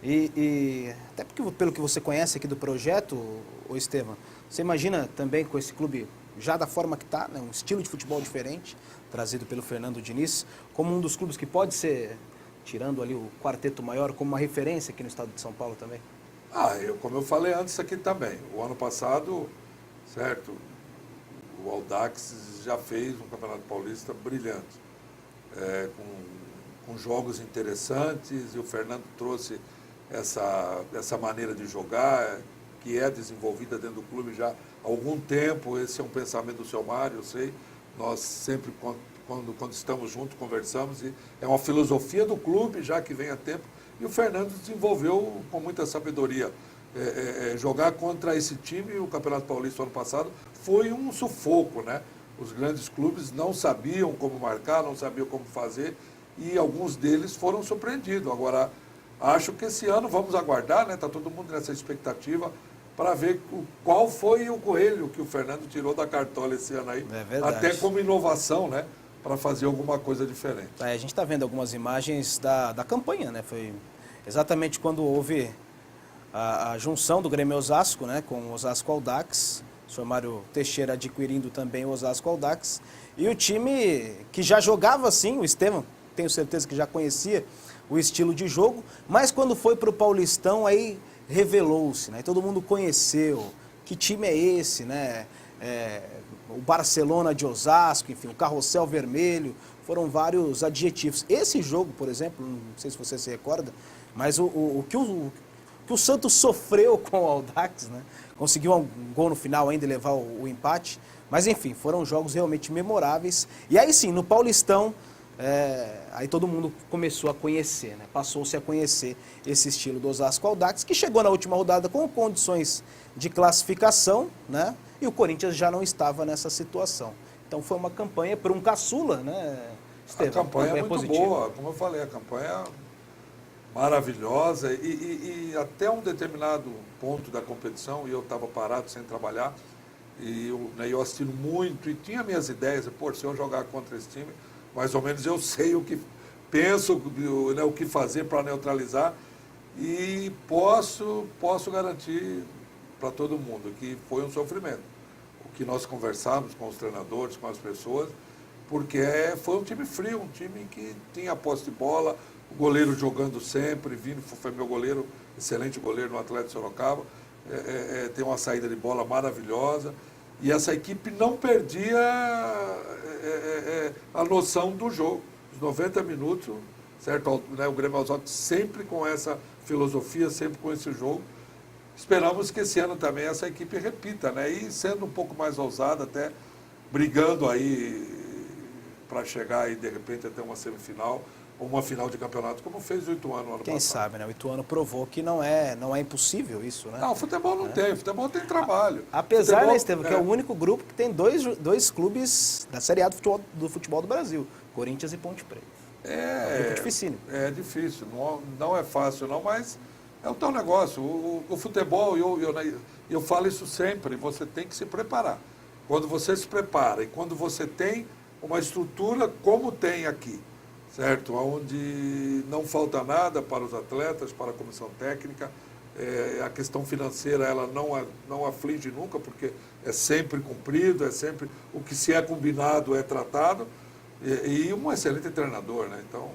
E até porque, pelo que você conhece aqui do projeto, ô Estevam, você imagina também com esse clube já da forma que está, né, um estilo de futebol diferente, trazido pelo Fernando Diniz, como um dos clubes que pode ser, tirando ali o quarteto maior, como uma referência aqui no estado de São Paulo também? Como eu falei antes aqui também, o ano passado, certo, o Audax já fez um Campeonato Paulista brilhante, com jogos interessantes, e o Fernando trouxe essa maneira de jogar, que é desenvolvida dentro do clube já há algum tempo. Esse é um pensamento do seu Mário, eu sei. Nós sempre, quando estamos juntos, conversamos, e é uma filosofia do clube já que vem há tempo, e o Fernando desenvolveu com muita sabedoria. Jogar contra esse time, o Campeonato Paulista ano passado, foi um sufoco, né? Os grandes clubes não sabiam como marcar, não sabiam como fazer, e alguns deles foram surpreendidos. Agora, acho que esse ano vamos aguardar, né? Está todo mundo nessa expectativa para ver qual foi o coelho que o Fernando tirou da cartola esse ano aí. É verdade. Até como inovação, né? Para fazer alguma coisa diferente. A gente está vendo algumas imagens da campanha, né? Foi exatamente quando houve a junção do Grêmio Osasco, né? Com o Osasco Audax. O senhor Mário Teixeira adquirindo também o Osasco Audax. E o time que já jogava assim, o Estevam, tenho certeza que já conhecia o estilo de jogo, mas quando foi para o Paulistão, aí revelou-se, né? Todo mundo conheceu que time é esse, né? O Barcelona de Osasco, enfim, o Carrossel Vermelho, foram vários adjetivos. Esse jogo, por exemplo, não sei se você se recorda, mas o que o Santos sofreu com o Audax, né? Conseguiu um gol no final ainda e levar o empate, mas enfim, foram jogos realmente memoráveis. E aí sim, no Paulistão, aí todo mundo começou a conhecer, né? Passou-se a conhecer esse estilo do Osasco Audax, que chegou na última rodada com condições de classificação, né? E o Corinthians já não estava nessa situação. Então foi uma campanha por um caçula, né, Estevam? A campanha é muito positiva. boa, como eu falei, a campanha maravilhosa, e até um determinado ponto da competição, e eu estava parado sem trabalhar, e eu assistindo muito, e tinha minhas ideias, se eu jogar contra esse time, mais ou menos eu sei o que penso, né, o que fazer para neutralizar, e posso garantir para todo mundo que foi um sofrimento. O que nós conversamos com os treinadores, com as pessoas, porque foi um time frio, um time que tinha posse de bola, o goleiro jogando sempre, foi meu goleiro, excelente goleiro no Atlético de Sorocaba, tem uma saída de bola maravilhosa, e essa equipe não perdia a noção do jogo. Os 90 minutos, certo? O Grêmio Osasco sempre com essa filosofia, sempre com esse jogo. Esperamos que esse ano também essa equipe repita, né? E sendo um pouco mais ousada, até brigando aí para chegar aí de repente até uma semifinal, ou uma final de campeonato, como fez o Ituano no ano Quem passado. sabe, né? O Ituano provou que não é impossível isso, né? Não, futebol não tem, futebol tem trabalho. Apesar, futebol, né, Estevam, que é o único grupo que tem dois clubes da Série A do futebol do Brasil, Corinthians e Ponte Preta. É um grupo dificílimo. É difícil, não é fácil não, mas é o tal negócio. O futebol, eu falo isso sempre, você tem que se preparar. Quando você se prepara e quando você tem uma estrutura como tem aqui, certo? Onde não falta nada para os atletas, para a comissão técnica, a questão financeira ela não aflige nunca, porque é sempre cumprido, é sempre o que se é combinado é tratado, e um excelente treinador, né? Então,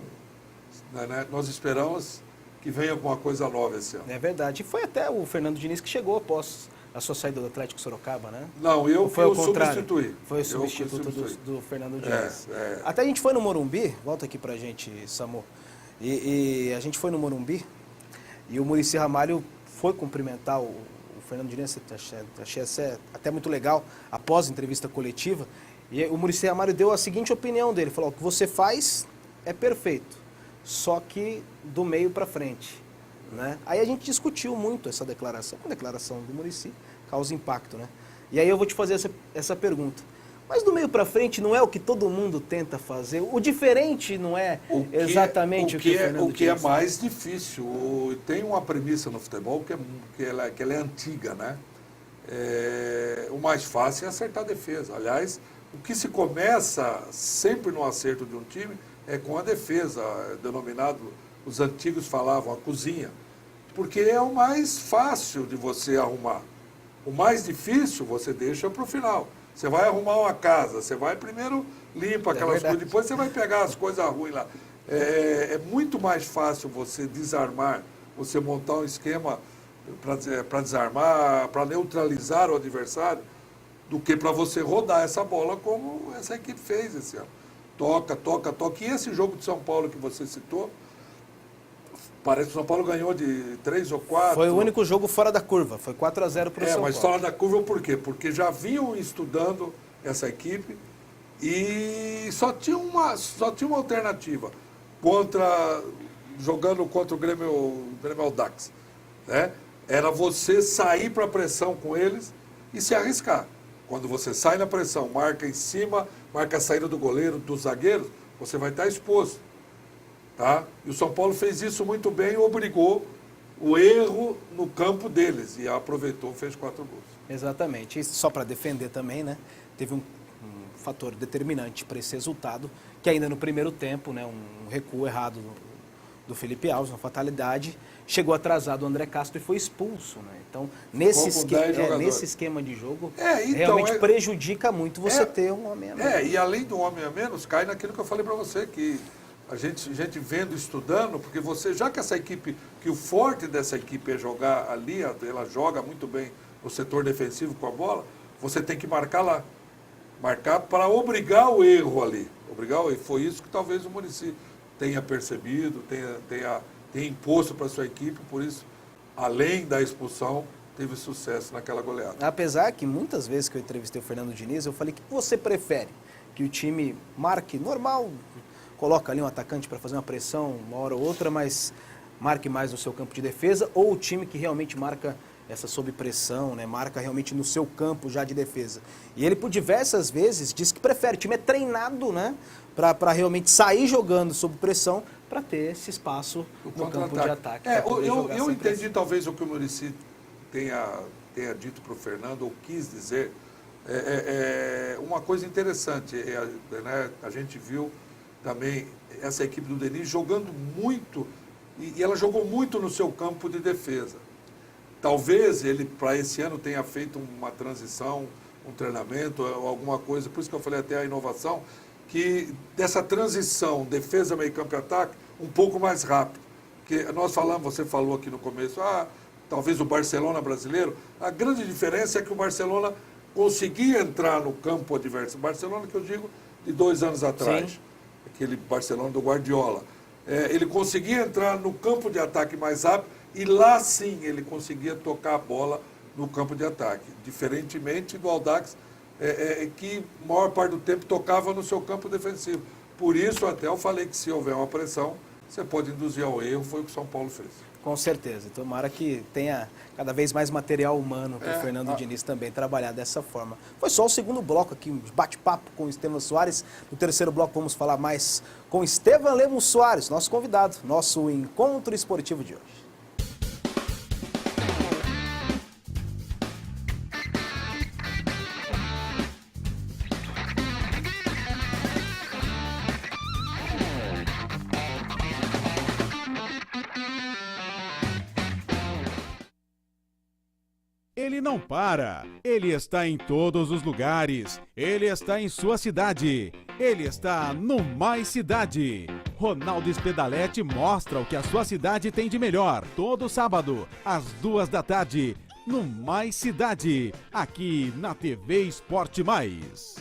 né, nós esperamos que venha alguma coisa nova esse ano. É verdade. E foi até o Fernando Diniz que chegou após a sua saída do Atlético Sorocaba, né? Não, eu fui o substituí. Foi o substituto do Fernando Diniz. É. Até a gente foi no Morumbi, volta aqui pra gente, Samu, e a gente foi no Morumbi e o Muricy Ramalho foi cumprimentar o Fernando Diniz, achei até muito legal, após a entrevista coletiva, e o Muricy Ramalho deu a seguinte opinião dele, falou: o que você faz é perfeito, só que do meio para frente. Né? Aí a gente discutiu muito essa declaração, a declaração do Muricy causa impacto, né? E aí eu vou te fazer essa pergunta. Mas do meio para frente não é o que todo mundo tenta fazer? O diferente não é exatamente o que o Fernando O que é diz? mais difícil, tem uma premissa no futebol que ela é antiga, né? O mais fácil é acertar a defesa. Aliás, O que se começa sempre no acerto de um time é com a defesa, denominado, os antigos falavam, a cozinha. Porque é o mais fácil de você arrumar. O mais difícil você deixa para o final. Você vai arrumar uma casa, você vai primeiro limpa aquelas coisas, depois você vai pegar as coisas ruins lá. É muito mais fácil você desarmar, você montar um esquema para desarmar, para neutralizar o adversário, do que para você rodar essa bola como essa equipe fez esse ano. Toca, toca, toca. E esse jogo de São Paulo que você citou, parece que o São Paulo ganhou de 3 ou 4. Foi o único jogo fora da curva, foi 4-0 para o São Paulo. Mas fora da curva por quê? Porque já vinham estudando essa equipe e só tinha uma alternativa jogando contra o Grêmio Audax, né? Era você sair para a pressão com eles e se arriscar. Quando você sai na pressão, marca em cima, marca a saída do goleiro, dos zagueiros, você vai estar exposto. Tá? E o São Paulo fez isso muito bem e obrigou o erro no campo deles. E aproveitou, fez 4 gols. Exatamente. E só para defender também, né? Teve um fator determinante para esse resultado, que ainda no primeiro tempo, né, um recuo errado do Felipe Alves, uma fatalidade, chegou atrasado o André Castro e foi expulso, né? Então, nesse esquema de jogo, realmente prejudica muito você ter um homem a menos. E além do homem a menos, cai naquilo que eu falei para você, que a gente vendo, estudando, porque você, já que essa equipe, que o forte dessa equipe é jogar ali, ela joga muito bem no setor defensivo com a bola, você tem que marcar lá. Marcar para obrigar o erro ali. Obrigar o erro. Foi isso que talvez o Muricy tenha percebido, tenha imposto para a sua equipe, por isso, além da expulsão, teve sucesso naquela goleada. Apesar que muitas vezes que eu entrevistei o Fernando Diniz, eu falei, o que você prefere? Que o time marque normal, coloca ali um atacante para fazer uma pressão uma hora ou outra, mas marque mais no seu campo de defesa, ou o time que realmente marca essa sob pressão, né, marca realmente no seu campo já de defesa? E ele, por diversas vezes, disse que prefere, o time é treinado, né, para realmente sair jogando sob pressão, para ter esse espaço no campo de ataque. Eu entendi talvez o que o Muricy tenha dito para o Fernando, ou quis dizer, uma coisa interessante, né, a gente viu também essa equipe do Denis jogando muito, e ela jogou muito no seu campo de defesa. Talvez ele, para esse ano, tenha feito uma transição, um treinamento, alguma coisa, por isso que eu falei até a inovação, que dessa transição, defesa, meio campo e ataque, um pouco mais rápido. Porque nós falamos, você falou aqui no começo, talvez o Barcelona brasileiro, a grande diferença é que o Barcelona conseguia entrar no campo adversário. Barcelona que eu digo de 2 anos atrás, sim, aquele Barcelona do Guardiola. Ele conseguia entrar no campo de ataque mais rápido e lá sim ele conseguia tocar a bola no campo de ataque. Diferentemente do Audax, que a maior parte do tempo tocava no seu campo defensivo. Por isso até eu falei que se houver uma pressão, você pode induzir ao erro, foi o que o São Paulo fez. Com certeza. Tomara que tenha cada vez mais material humano para o Fernando Diniz também trabalhar dessa forma. Foi só o segundo bloco aqui, um bate-papo com o Estevan Soares. No terceiro bloco vamos falar mais com Estevan Lemos Soares, nosso convidado, nosso encontro esportivo de hoje. Ele não para, ele está em todos os lugares, ele está em sua cidade, ele está no Mais Cidade. Ronaldo Espedalete mostra o que a sua cidade tem de melhor, todo sábado, às 2 da tarde, no Mais Cidade, aqui na TV Esporte Mais.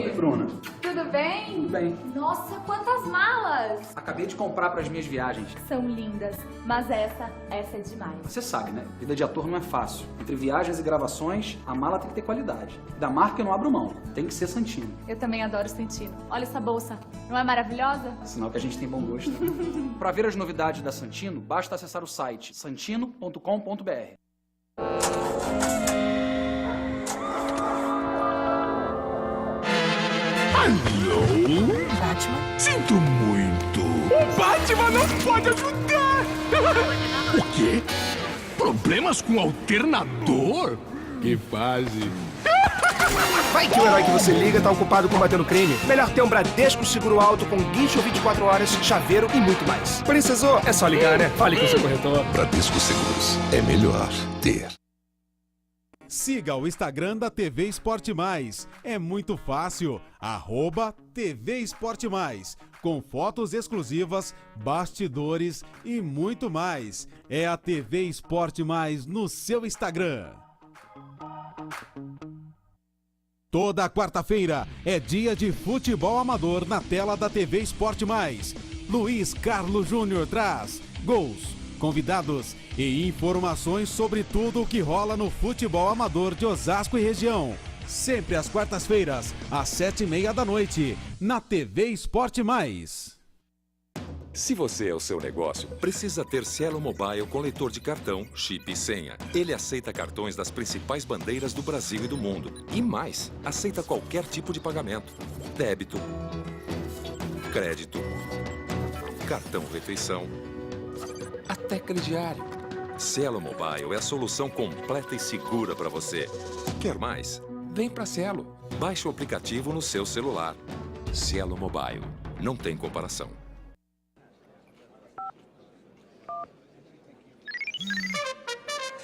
Oi, Bruna. tudo bem? Tudo bem. Nossa, quantas malas! Acabei de comprar para as minhas viagens. São lindas, mas essa é demais. Você sabe, né? Vida de ator não é fácil. Entre viagens e gravações, a mala tem que ter qualidade. Da marca eu não abro mão. Tem que ser Santino. Eu também adoro Santino. Olha essa bolsa, não é maravilhosa? Sinal que a gente tem bom gosto. Para ver as novidades da Santino, basta acessar o site santino.com.br. Alô? Batman? Sinto muito. O Batman não pode ajudar! O quê? Problemas com o alternador? Que fase? Vai que o herói que você liga tá ocupado combatendo crime. Melhor ter um Bradesco Seguro Alto com guincho 24 horas, chaveiro e muito mais. Precisou? É só ligar, né? Fale com o seu corretor. Bradesco Seguros. É melhor ter. Siga o Instagram da TV Esporte Mais. É muito fácil. @TV Esporte Mais. Com fotos exclusivas, bastidores e muito mais. É a TV Esporte Mais no seu Instagram. Toda quarta-feira é dia de futebol amador na tela da TV Esporte Mais. Luiz Carlos Júnior traz gols, convidados e informações sobre tudo o que rola no futebol amador de Osasco e região. Sempre às quartas-feiras, às 7:30 da noite, na TV Esporte Mais. Se você é o seu negócio, precisa ter Cielo Mobile com leitor de cartão, chip e senha. Ele aceita cartões das principais bandeiras do Brasil e do mundo. E mais, aceita qualquer tipo de pagamento. Débito, crédito, cartão refeição, até crediário. Cielo Mobile é a solução completa e segura para você. Quer mais? Vem para Cielo. Baixe o aplicativo no seu celular. Cielo Mobile. Não tem comparação.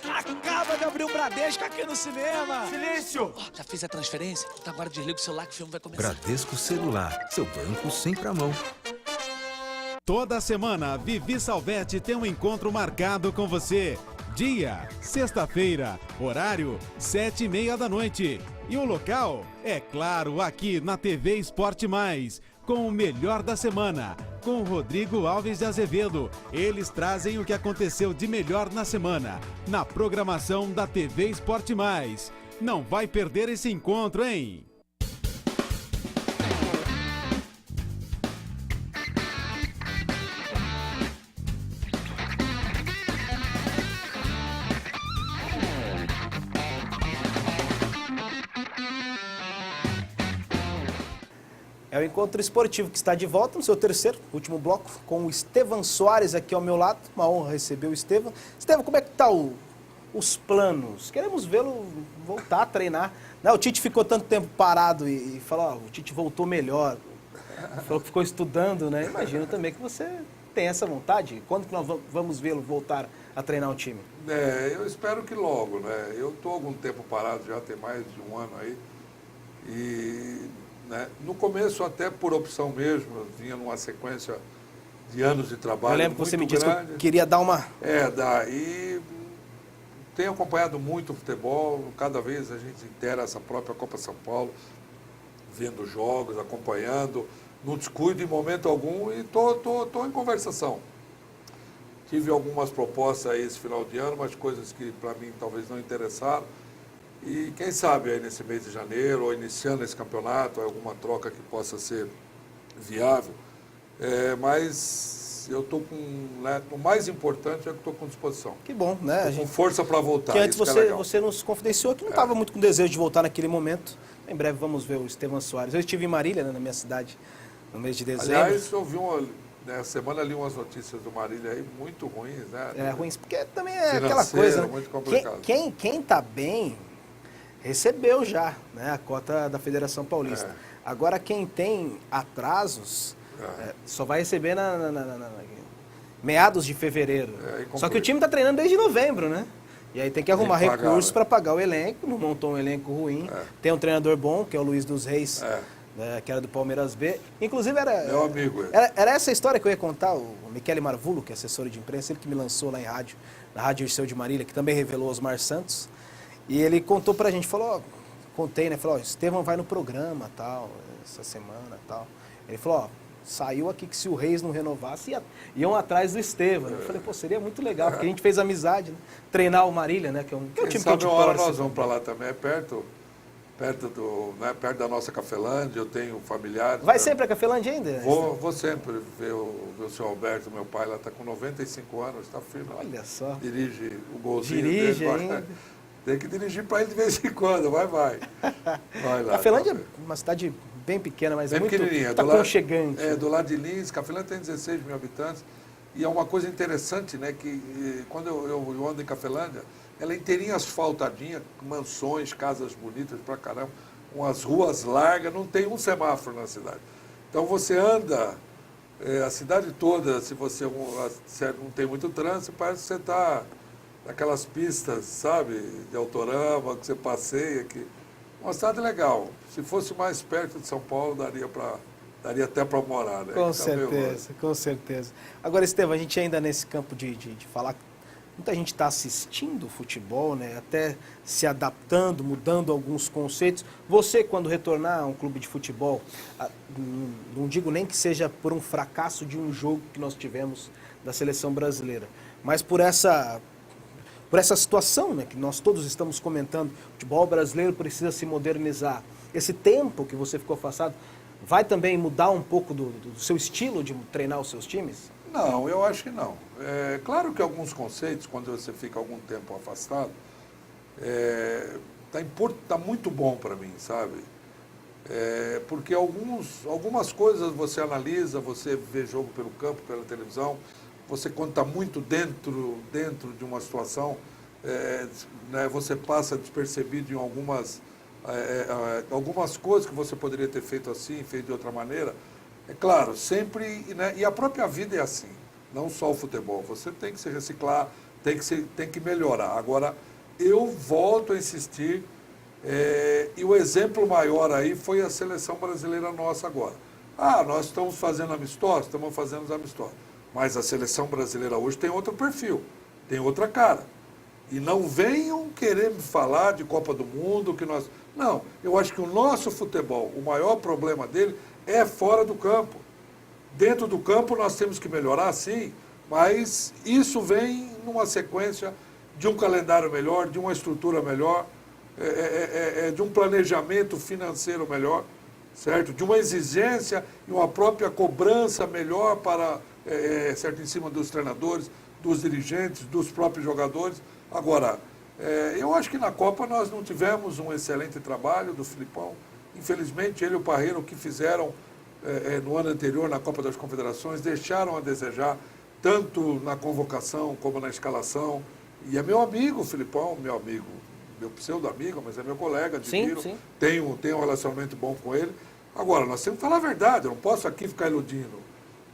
Acaba de abrir um Bradesco aqui no cinema. Silêncio! Já fiz a transferência? Então agora desliga o celular que o filme vai começar. Bradesco Celular. Seu banco sempre à mão. Toda semana, Vivi Salvetti tem um encontro marcado com você. Dia, sexta-feira, horário, 7:30 da noite. E o local, é claro, aqui na TV Esporte Mais, com o melhor da semana, com Rodrigo Alves de Azevedo. Eles trazem o que aconteceu de melhor na semana, na programação da TV Esporte Mais. Não vai perder esse encontro, hein? É o Encontro Esportivo que está de volta no seu terceiro, último bloco, com o Estevan Soares aqui ao meu lado. Uma honra receber o Estevan. Estevan, como é que tá os planos? Queremos vê-lo voltar a treinar. Não, o Tite ficou tanto tempo parado e falou, ó, o Tite voltou melhor. Falou que ficou estudando, né? Imagino também que você tem essa vontade. Quando que nós vamos vê-lo voltar a treinar o time? Eu espero que logo, né? Eu estou algum tempo parado, já tem mais de um ano aí. E... no começo, até por opção mesmo, eu vinha numa sequência de anos de trabalho. Eu lembro que você me disse que eu queria dar uma... E tenho acompanhado muito o futebol, cada vez a gente inteira essa própria Copa São Paulo, vendo jogos, acompanhando, não descuido em momento algum e estou em conversação. Tive algumas propostas aí esse final de ano, mas coisas que para mim talvez não interessaram. E quem sabe aí nesse mês de janeiro, ou iniciando esse campeonato, alguma troca que possa ser viável. Mas eu estou com... o mais importante é que estou com disposição. Que bom, né? Com força para voltar. Que antes você nos confidenciou que não estava muito com desejo de voltar naquele momento. Em breve vamos ver o Estevan Soares. Eu estive em Marília, na minha cidade, no mês de dezembro. Aliás, eu vi nessa semana ali umas notícias do Marília aí muito ruins, né? Ruins, porque também é aquela coisa, né? Muito complicado. Quem está bem... recebeu já, né, a cota da Federação Paulista. Agora, quem tem atrasos, só vai receber na meados de fevereiro. Só que o time está treinando desde novembro, né? E aí tem que arrumar recursos para pagar o elenco. Não montou um elenco ruim. Tem um treinador bom, que é o Luiz dos Reis, que era do Palmeiras B. Inclusive, meu amigo. Era essa história que eu ia contar. O Michele Marvulo, que é assessor de imprensa, ele que me lançou lá em rádio, na Rádio Irceu de Marília, que também revelou Osmar Santos. E ele contou pra gente, falou, contei, né? Falou, Estevan vai no programa, tal, essa semana, tal. Ele falou, saiu aqui que se o Reis não renovasse, iam atrás do Estevan. Eu falei, seria muito legal, porque a gente fez amizade, né? Treinar o Marília, né? Que é um time que a gente hora nós vamos pra lá também, é perto da nossa Cafelândia, eu tenho familiares. Vai sempre a Cafelândia ainda? Vou sempre ver o seu Alberto, meu pai, lá está com 95 anos, está firme. Olha só. Dirige o golzinho dele. Dirige ainda. Tem que dirigir para ele de vez em quando, vai lá. Cafelândia é uma cidade bem pequena, mas bem muito pequenininha, aconchegante. Do lado de Lins, Cafelândia tem 16 mil habitantes. E é uma coisa interessante, né, que quando eu ando em Cafelândia, ela é inteirinha asfaltadinha, mansões, casas bonitas pra caramba, umas ruas largas, não tem um semáforo na cidade. Então você anda a cidade toda, se você não tem muito trânsito, parece que você está naquelas pistas, sabe, de Autorama, que você passeia. Uma cidade legal. Se fosse mais perto de São Paulo, daria até para morar, né? Com certeza, com certeza. Agora, Estevão, a gente ainda nesse campo de falar, muita gente está assistindo o futebol, né? Até se adaptando, mudando alguns conceitos. Você, quando retornar a um clube de futebol, não digo nem que seja por um fracasso de um jogo que nós tivemos da seleção brasileira, mas por essa situação, né, que nós todos estamos comentando, o futebol brasileiro precisa se modernizar. Esse tempo que você ficou afastado, vai também mudar um pouco do seu estilo de treinar os seus times? Não, eu acho que não. É claro que alguns conceitos, quando você fica algum tempo afastado, tá muito bom para mim, sabe? Porque algumas coisas você analisa, você vê jogo pelo campo, pela televisão, você quando está muito dentro de uma situação, né, você passa despercebido em algumas coisas que você poderia ter feito assim, feito de outra maneira. É claro, sempre, né, e a própria vida é assim, não só o futebol. Você tem que se reciclar, tem que melhorar. Agora, eu volto a insistir, e o exemplo maior aí foi a seleção brasileira nossa agora. Nós estamos fazendo amistosos, estamos fazendo os amistosos. Mas a seleção brasileira hoje tem outro perfil, tem outra cara. E não venham querer me falar de Copa do Mundo, que nós... Não, eu acho que o nosso futebol, o maior problema dele é fora do campo. Dentro do campo nós temos que melhorar, sim, mas isso vem numa sequência de um calendário melhor, de uma estrutura melhor, de um planejamento financeiro melhor, certo? De uma exigência e uma própria cobrança melhor para, certo, em cima dos treinadores, dos dirigentes, dos próprios jogadores. Agora, eu acho que na Copa nós não tivemos um excelente trabalho do Filipão. Infelizmente, ele e o Parreira, o que fizeram no ano anterior na Copa das Confederações, deixaram a desejar, tanto na convocação como na escalação. E é meu amigo, o Filipão, meu pseudo-amigo, mas é meu colega, admiro, tenho um relacionamento bom com ele. Agora, nós temos que falar a verdade, eu não posso aqui ficar iludindo,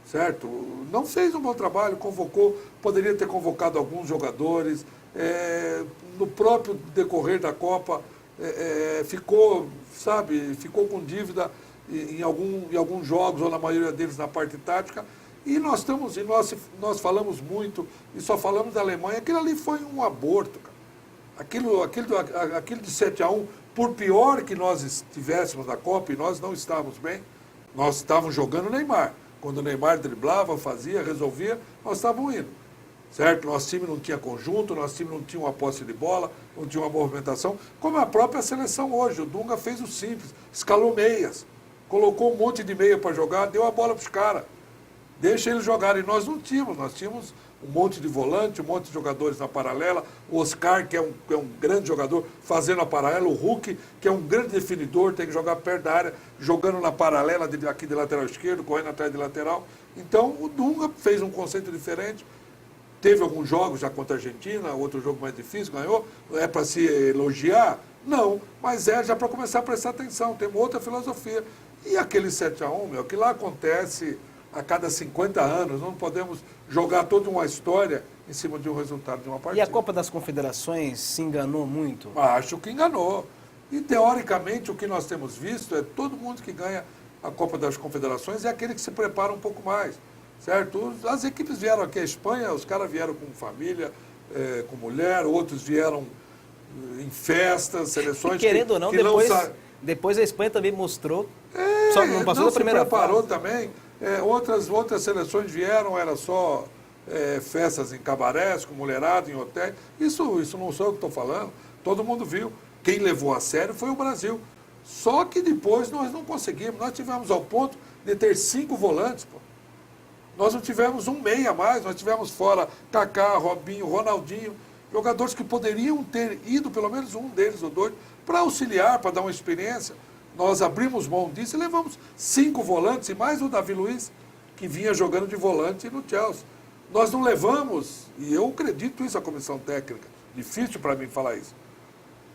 certo? Não fez um bom trabalho, convocou, poderia ter convocado alguns jogadores, no próprio decorrer da Copa, ficou com dívida em alguns jogos, ou na maioria deles na parte tática, e nós falamos muito, e só falamos da Alemanha. Aquilo ali foi um aborto, cara. Aquilo de 7-1, por pior que nós estivéssemos na Copa, e nós não estávamos bem, nós estávamos jogando o Neymar. Quando o Neymar driblava, fazia, resolvia, nós estávamos indo. Certo? Nosso time não tinha conjunto, nosso time não tinha uma posse de bola, não tinha uma movimentação, como a própria seleção hoje. O Dunga fez o simples, escalou meias, colocou um monte de meia para jogar, deu a bola para os caras. Deixa eles jogarem. Nós não tínhamos, nós tínhamos um monte de volante, um monte de jogadores na paralela, o Oscar, que é um grande jogador, fazendo a paralela, o Hulk, que é um grande definidor, tem que jogar perto da área, jogando na paralela aqui de lateral esquerdo, correndo atrás de lateral. Então, o Dunga fez um conceito diferente. Teve alguns jogos já contra a Argentina, outro jogo mais difícil, ganhou. É para se elogiar? Não, mas já para começar a prestar atenção, tem uma outra filosofia. E aquele 7-1, que lá acontece a cada 50 anos, não podemos jogar toda uma história em cima de um resultado de uma partida. E a Copa das Confederações se enganou muito? Acho que enganou. E, teoricamente, o que nós temos visto é todo mundo que ganha a Copa das Confederações é aquele que se prepara um pouco mais, certo? As equipes vieram aqui à Espanha, os caras vieram com família, com mulher, outros vieram em festas, seleções... E querendo ou não, depois a Espanha também mostrou, só não passou da primeira fase. Se preparou também. Outras seleções vieram, era só festas em cabarés, com mulherada, em hotéis. Isso não sou eu que estou falando, todo mundo viu. Quem levou a sério foi o Brasil. Só que depois nós não conseguimos, nós tivemos ao ponto de ter 5 volantes, pô. Nós não tivemos um meia a mais, nós tivemos fora Kaká, Robinho, Ronaldinho, jogadores que poderiam ter ido, pelo menos um deles ou dois, para auxiliar, para dar uma experiência. Nós abrimos mão disso e levamos 5 volantes e mais o Davi Luiz, que vinha jogando de volante no Chelsea. Nós não levamos, e eu acredito isso à comissão técnica, difícil para mim falar isso,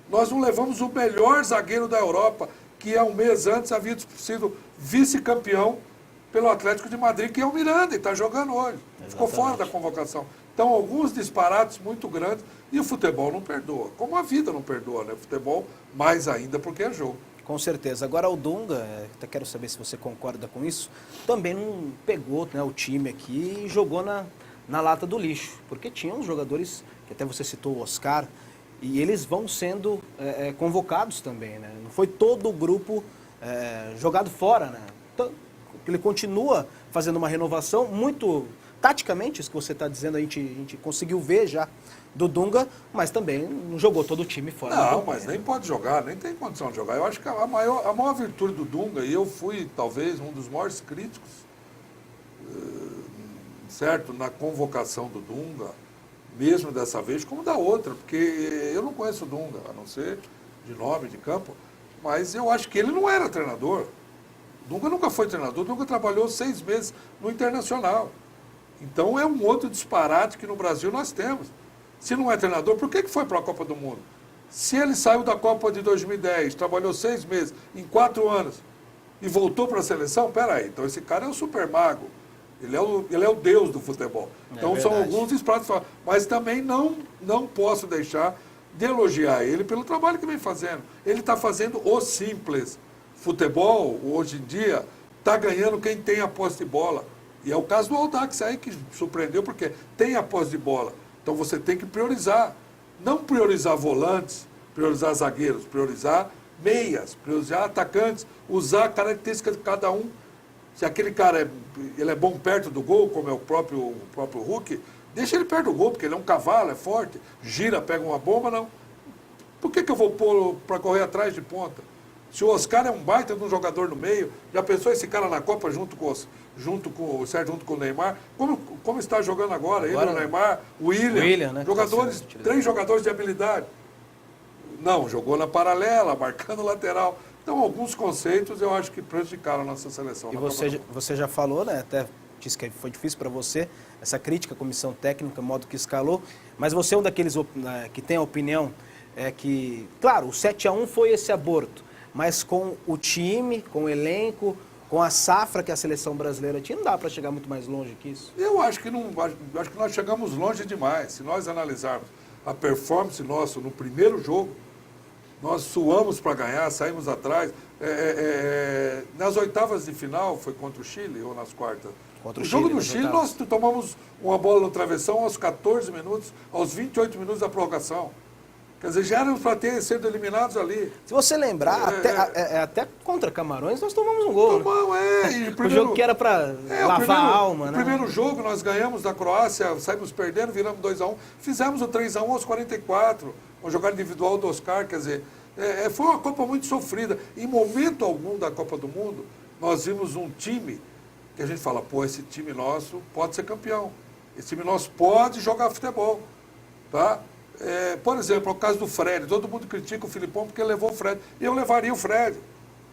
nós não levamos o melhor zagueiro da Europa, que há um mês antes havia sido vice-campeão pelo Atlético de Madrid, que é o Miranda, e está jogando hoje. Exatamente. Ficou fora da convocação. Então, alguns disparates muito grandes, e o futebol não perdoa, como a vida não perdoa, né? O futebol mais ainda, porque é jogo. Com certeza. Agora o Dunga, até quero saber se você concorda com isso, também não pegou, né, o time aqui e jogou na lata do lixo, porque tinha uns jogadores, que até você citou o Oscar, e eles vão sendo convocados também, né? Não foi todo o grupo jogado fora, né? Então, ele continua fazendo uma renovação muito... Taticamente, isso que você está dizendo, a gente conseguiu ver já do Dunga, mas também não jogou todo o time fora. Não, mas nem pode jogar, nem tem condição de jogar. Eu acho que a maior virtude do Dunga, e eu fui talvez um dos maiores críticos, certo, na convocação do Dunga, mesmo dessa vez, como da outra, porque eu não conheço o Dunga, a não ser de nome, de campo, mas eu acho que ele não era treinador. O Dunga nunca foi treinador, o Dunga trabalhou 6 meses no Internacional. Então é um outro disparate que no Brasil nós temos. Se não é treinador, por que foi para a Copa do Mundo? Se ele saiu da Copa de 2010, trabalhou 6 meses, em 4 anos, e voltou para a seleção, peraí, então esse cara é o super mago. Ele é o deus do futebol. Então são alguns disparates. Mas também não posso deixar de elogiar ele pelo trabalho que vem fazendo. Ele está fazendo o simples. Futebol, hoje em dia, está ganhando quem tem a posse de bola. E é o caso do Audax aí que surpreendeu, porque tem a posse de bola. Então você tem que priorizar. Não priorizar volantes, priorizar zagueiros, priorizar meias, priorizar atacantes, usar a característica de cada um. Se aquele cara ele é bom perto do gol, como é o próprio Hulk, deixa ele perto do gol, porque ele é um cavalo, é forte, gira, pega uma bomba, não. Por que eu vou pôr para correr atrás de ponta? Se o Oscar é um baita de um jogador no meio, já pensou esse cara na Copa junto com o Sérgio, junto com o Neymar? Como está jogando agora? Ele, o Neymar, o William, né? Jogadores, 3 jogadores de habilidade. Não, jogou na paralela, marcando lateral. Então, alguns conceitos eu acho que prejudicaram a nossa seleção. E você já falou, né? Até disse que foi difícil para você, essa crítica à comissão técnica, o modo que escalou. Mas você é um daqueles que tem a opinião que, claro, o 7-1 foi esse aborto. Mas com o time, com o elenco, com a safra que a seleção brasileira tinha, não dá para chegar muito mais longe que isso? Eu acho que não. Acho que nós chegamos longe demais. Se nós analisarmos a performance nossa no primeiro jogo, nós suamos para ganhar, saímos atrás. Nas oitavas de final, foi contra o Chile ou nas quartas? Contra o jogo do Chile, nós tomamos uma bola no travessão aos 14 minutos, aos 28 minutos da prorrogação. Quer dizer, já éramos para ter sido eliminados ali. Se você lembrar, até contra Camarões nós tomamos um gol. Tomamos, o jogo que era para lavar a alma, né? No primeiro jogo nós ganhamos da Croácia, saímos perdendo, viramos 2-1. Fizemos o 3-1 aos 44, uma jogada individual do Oscar. Quer dizer, foi uma Copa muito sofrida. Em momento algum da Copa do Mundo, nós vimos um time que a gente fala, pô, esse time nosso pode ser campeão. Esse time nosso pode jogar futebol, tá? Por exemplo, o caso do Fred, todo mundo critica o Filipão porque ele levou o Fred. Eu levaria o Fred.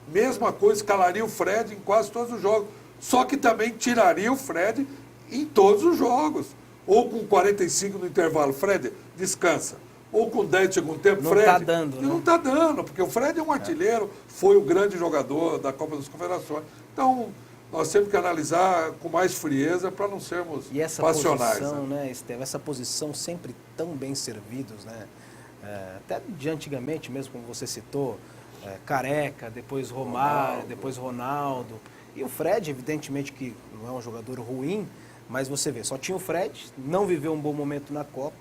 Mesma coisa, escalaria o Fred em quase todos os jogos. Só que também tiraria o Fred em todos os jogos. Ou com 45 no intervalo, Fred, descansa. Ou com 10 de segundo tempo, Fred. Não está dando, né? Não está dando, porque o Fred é um artilheiro, foi o grande jogador da Copa das Confederações. Então, nós temos que analisar com mais frieza para não sermos passionais. Posição, né, Estevão? Essa posição sempre tão bem servidos, né? Até de antigamente mesmo, como você citou, Careca, depois Romário, depois Ronaldo. E o Fred, evidentemente que não é um jogador ruim, mas você vê, só tinha o Fred, não viveu um bom momento na Copa,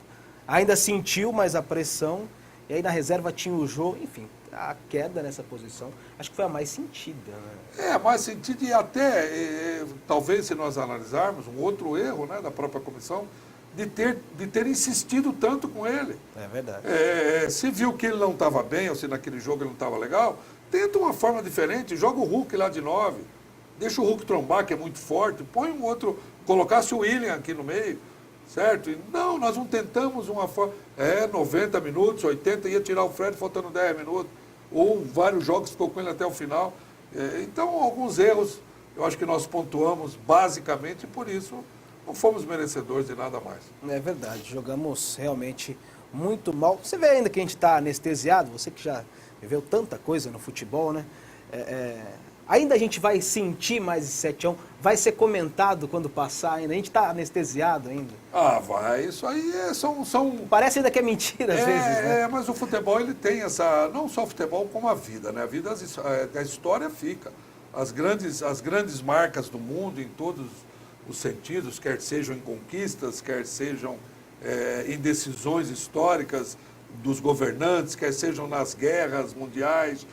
ainda sentiu mais a pressão, e aí na reserva tinha o Jô, enfim, a queda nessa posição, acho que foi a mais sentida, né? A mais sentida, e até, talvez se nós analisarmos, um outro erro, né, da própria comissão, de ter insistido tanto com ele. É verdade. Se viu que ele não estava bem, ou se naquele jogo ele não estava legal, tenta uma forma diferente, joga o Hulk lá de 9, deixa o Hulk trombar, que é muito forte, põe um outro, colocasse o William aqui no meio, certo? E não, nós não tentamos uma forma... 90 minutos, 80, ia tirar o Fred faltando 10 minutos. ou vários jogos ficou com ele até o final. Então, alguns erros, eu acho que nós pontuamos basicamente, e por isso não fomos merecedores de nada mais. É verdade, jogamos realmente muito mal. Você vê ainda que a gente está anestesiado, você que já viveu tanta coisa no futebol, né? Ainda a gente vai sentir mais esse 7-1, vai ser comentado quando passar ainda, a gente está anestesiado ainda. Ah, vai, isso aí são... Parece ainda que é mentira às vezes, né? Mas o futebol ele tem essa, não só o futebol como a vida, né? A história fica. As grandes marcas do mundo em todos os sentidos, quer sejam em conquistas, quer sejam em decisões históricas dos governantes, quer sejam nas guerras mundiais,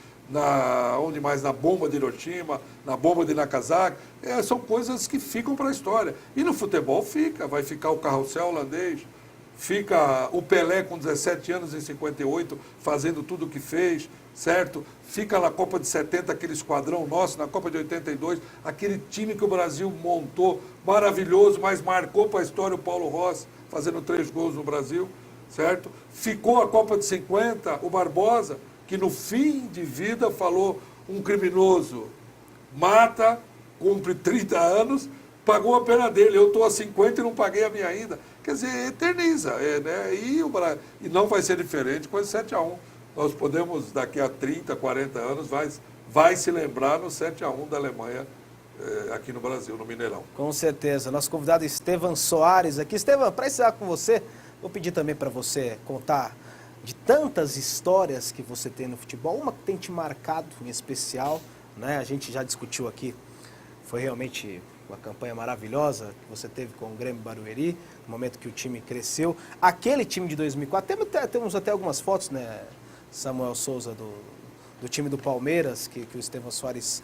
onde mais? Na bomba de Hiroshima, na bomba de Nagasaki, são coisas que ficam para a história. E no futebol vai ficar o carrossel holandês, fica o Pelé com 17 anos em 58, fazendo tudo o que fez, certo? Fica na Copa de 70, aquele esquadrão nosso, na Copa de 82, aquele time que o Brasil montou, maravilhoso, mas marcou para a história o Paulo Rossi, fazendo 3 gols no Brasil, certo? Ficou a Copa de 50, o Barbosa, que no fim de vida falou: um criminoso mata, cumpre 30 anos, pagou a pena dele, eu estou a 50 e não paguei a minha ainda. Quer dizer, eterniza, né? E não vai ser diferente com esse 7-1. Nós podemos, daqui a 30, 40 anos, vai se lembrar no 7-1 da Alemanha aqui no Brasil, no Mineirão. Com certeza. Nosso convidado Estevan Soares aqui. Estevan, para encerrar com você, vou pedir também para você contar de tantas histórias que você tem no futebol, uma que tem te marcado em especial, né? A gente já discutiu aqui, foi realmente uma campanha maravilhosa que você teve com o Grêmio Barueri, no momento que o time cresceu. Aquele time de 2004, temos até algumas fotos, né, Samuel Souza, do time do Palmeiras, que o Estevan Soares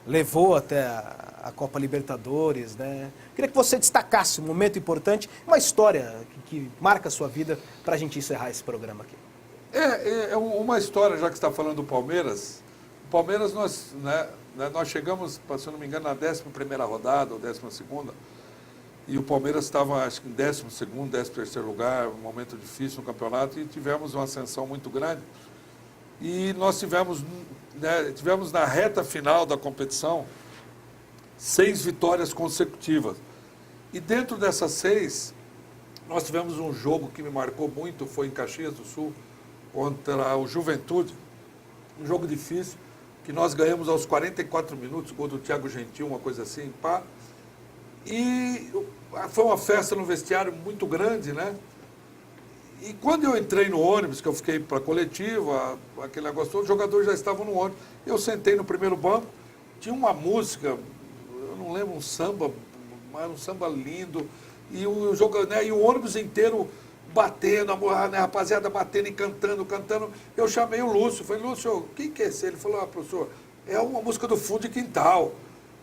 levou até a Copa Libertadores, né? Queria que você destacasse um momento importante, uma história que marca a sua vida, para a gente encerrar esse programa aqui. Uma história, já que você está falando do Palmeiras. O Palmeiras, nós chegamos, se eu não me engano, na 11ª rodada, ou 12ª, e o Palmeiras estava, acho que em 12º, 13º lugar, um momento difícil no campeonato, e tivemos uma ascensão muito grande. E nós tivemos na reta final da competição 6 vitórias consecutivas. E dentro dessas 6, nós tivemos um jogo que me marcou muito, foi em Caxias do Sul, contra o Juventude. Um jogo difícil, que nós ganhamos aos 44 minutos, gol do Thiago Gentil, uma coisa assim, pá. E foi uma festa no vestiário muito grande, né? E quando eu entrei no ônibus, que eu fiquei para a coletiva, aquele negócio todo, os jogadores já estavam no ônibus. Eu sentei no primeiro banco, tinha uma música, eu não lembro, um samba, era um samba lindo, e o ônibus inteiro batendo, a rapaziada batendo e cantando. Eu chamei o Lúcio, falei: Lúcio, quem que é esse? Ele falou: professor, é uma música do Fundo de Quintal.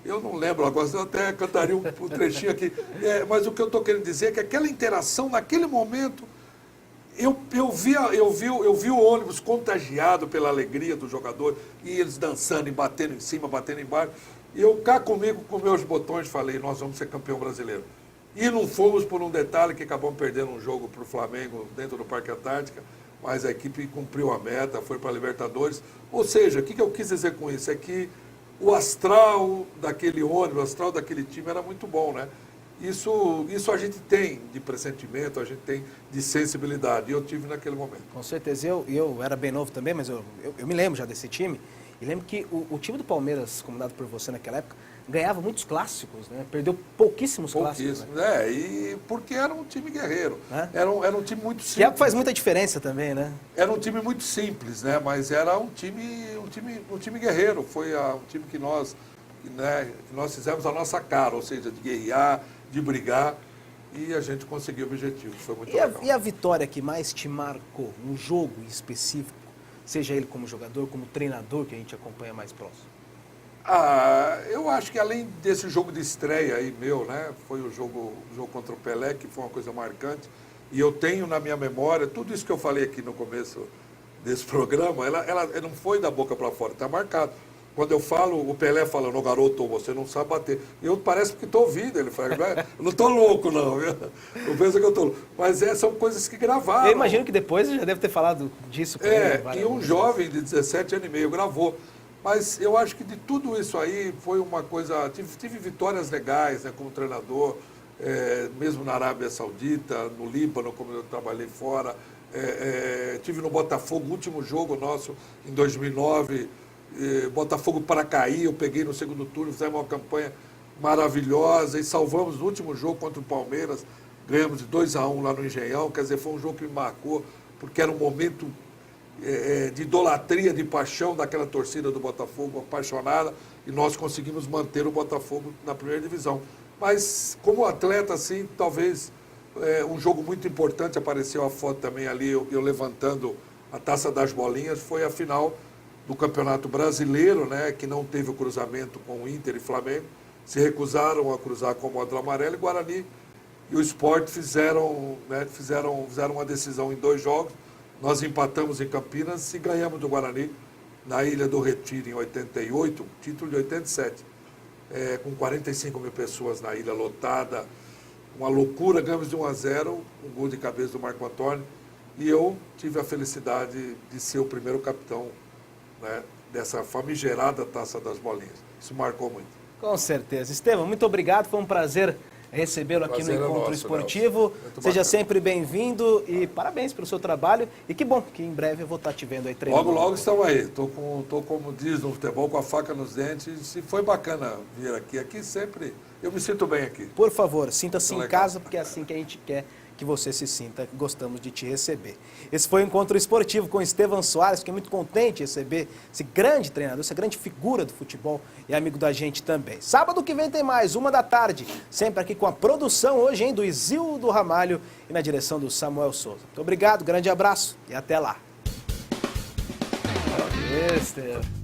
Eu não lembro agora, eu até cantaria um trechinho aqui. Mas o que eu estou querendo dizer é que aquela interação, naquele momento, eu vi o ônibus contagiado pela alegria do jogador, e eles dançando e batendo em cima, batendo embaixo. E eu cá comigo, com meus botões, falei: nós vamos ser campeão brasileiro. E não fomos por um detalhe, que acabamos perdendo um jogo para o Flamengo dentro do Parque Antártica, mas a equipe cumpriu a meta, foi para a Libertadores. Ou seja, o que eu quis dizer com isso? É que o astral daquele ônibus, o astral daquele time era muito bom, né? Isso a gente tem de pressentimento, a gente tem de sensibilidade, e eu tive naquele momento. Com certeza, eu era bem novo também, mas eu me lembro já desse time, e lembro que o time do Palmeiras, comandado por você naquela época, ganhava muitos clássicos, né? Perdeu pouquíssimos clássicos. Né? E porque era um time guerreiro, era um time muito simples. Que é o que faz muita diferença também, né? Era um time muito simples, né? Mas era um time guerreiro, foi um time que nós fizemos a nossa cara, ou seja, de guerrear, de brigar, e a gente conseguiu o objetivo, foi muito legal. E a vitória que mais te marcou, um jogo específico, seja ele como jogador, como treinador, que a gente acompanha mais próximo? Eu acho que além desse jogo de estreia aí meu, né, foi o jogo contra o Pelé, que foi uma coisa marcante, e eu tenho na minha memória, tudo isso que eu falei aqui no começo desse programa, ela não foi da boca para fora, está marcado. Quando eu falo, o Pelé falando, ô garoto, você não sabe bater. E eu parece que estou ouvindo. Ele fala, eu não estou louco, não. Eu penso que eu estou louco. Mas são coisas que gravaram. Eu imagino que depois você já deve ter falado disso com ele. E um jovem de 17 anos e meio gravou. Mas eu acho que de tudo isso aí foi uma coisa... Tive vitórias legais, né, como treinador, mesmo na Arábia Saudita, no Líbano, como eu trabalhei fora. Tive no Botafogo, o último jogo nosso, em 2009... Botafogo para cair, eu peguei no segundo turno, fizemos uma campanha maravilhosa e salvamos no último jogo contra o Palmeiras, ganhamos de 2-1 lá no Engenhão, quer dizer, foi um jogo que me marcou, porque era um momento de idolatria, de paixão daquela torcida do Botafogo, apaixonada, e nós conseguimos manter o Botafogo na primeira divisão. Mas, como atleta, assim, talvez um jogo muito importante, apareceu a foto também ali, eu levantando a Taça das Bolinhas, foi a final do Campeonato Brasileiro, né, que não teve o cruzamento com o Inter e Flamengo, se recusaram a cruzar com o módulo amarelo, e Guarani e o Sport fizeram uma decisão em 2 jogos. Nós empatamos em Campinas e ganhamos do Guarani na Ilha do Retiro em 88, título de 87, com 45 mil pessoas na ilha lotada, uma loucura, ganhamos de 1-0, um gol de cabeça do Marco Antônio, e eu tive a felicidade de ser o primeiro capitão, né, dessa famigerada Taça das Bolinhas. Isso marcou muito. Com certeza. Estevão, muito obrigado. Foi um prazer recebê-lo aqui no Encontro Esportivo. Seja sempre bem-vindo e parabéns pelo seu trabalho. E que bom que em breve eu vou estar te vendo aí treinando. Logo estão aí. Tô como diz no futebol, com a faca nos dentes. E foi bacana vir aqui. Aqui sempre eu me sinto bem aqui. Por favor, sinta-se em casa, porque é assim que a gente quer que você se sinta. Gostamos de te receber. Esse foi o Encontro Esportivo com Estevão Soares. Fiquei muito contente de receber esse grande treinador, essa grande figura do futebol e amigo da gente também. Sábado que vem tem mais, 1h, sempre aqui com a produção hoje, hein, do Isildo Ramalho e na direção do Samuel Souza. Muito obrigado, grande abraço e até lá. Estevão.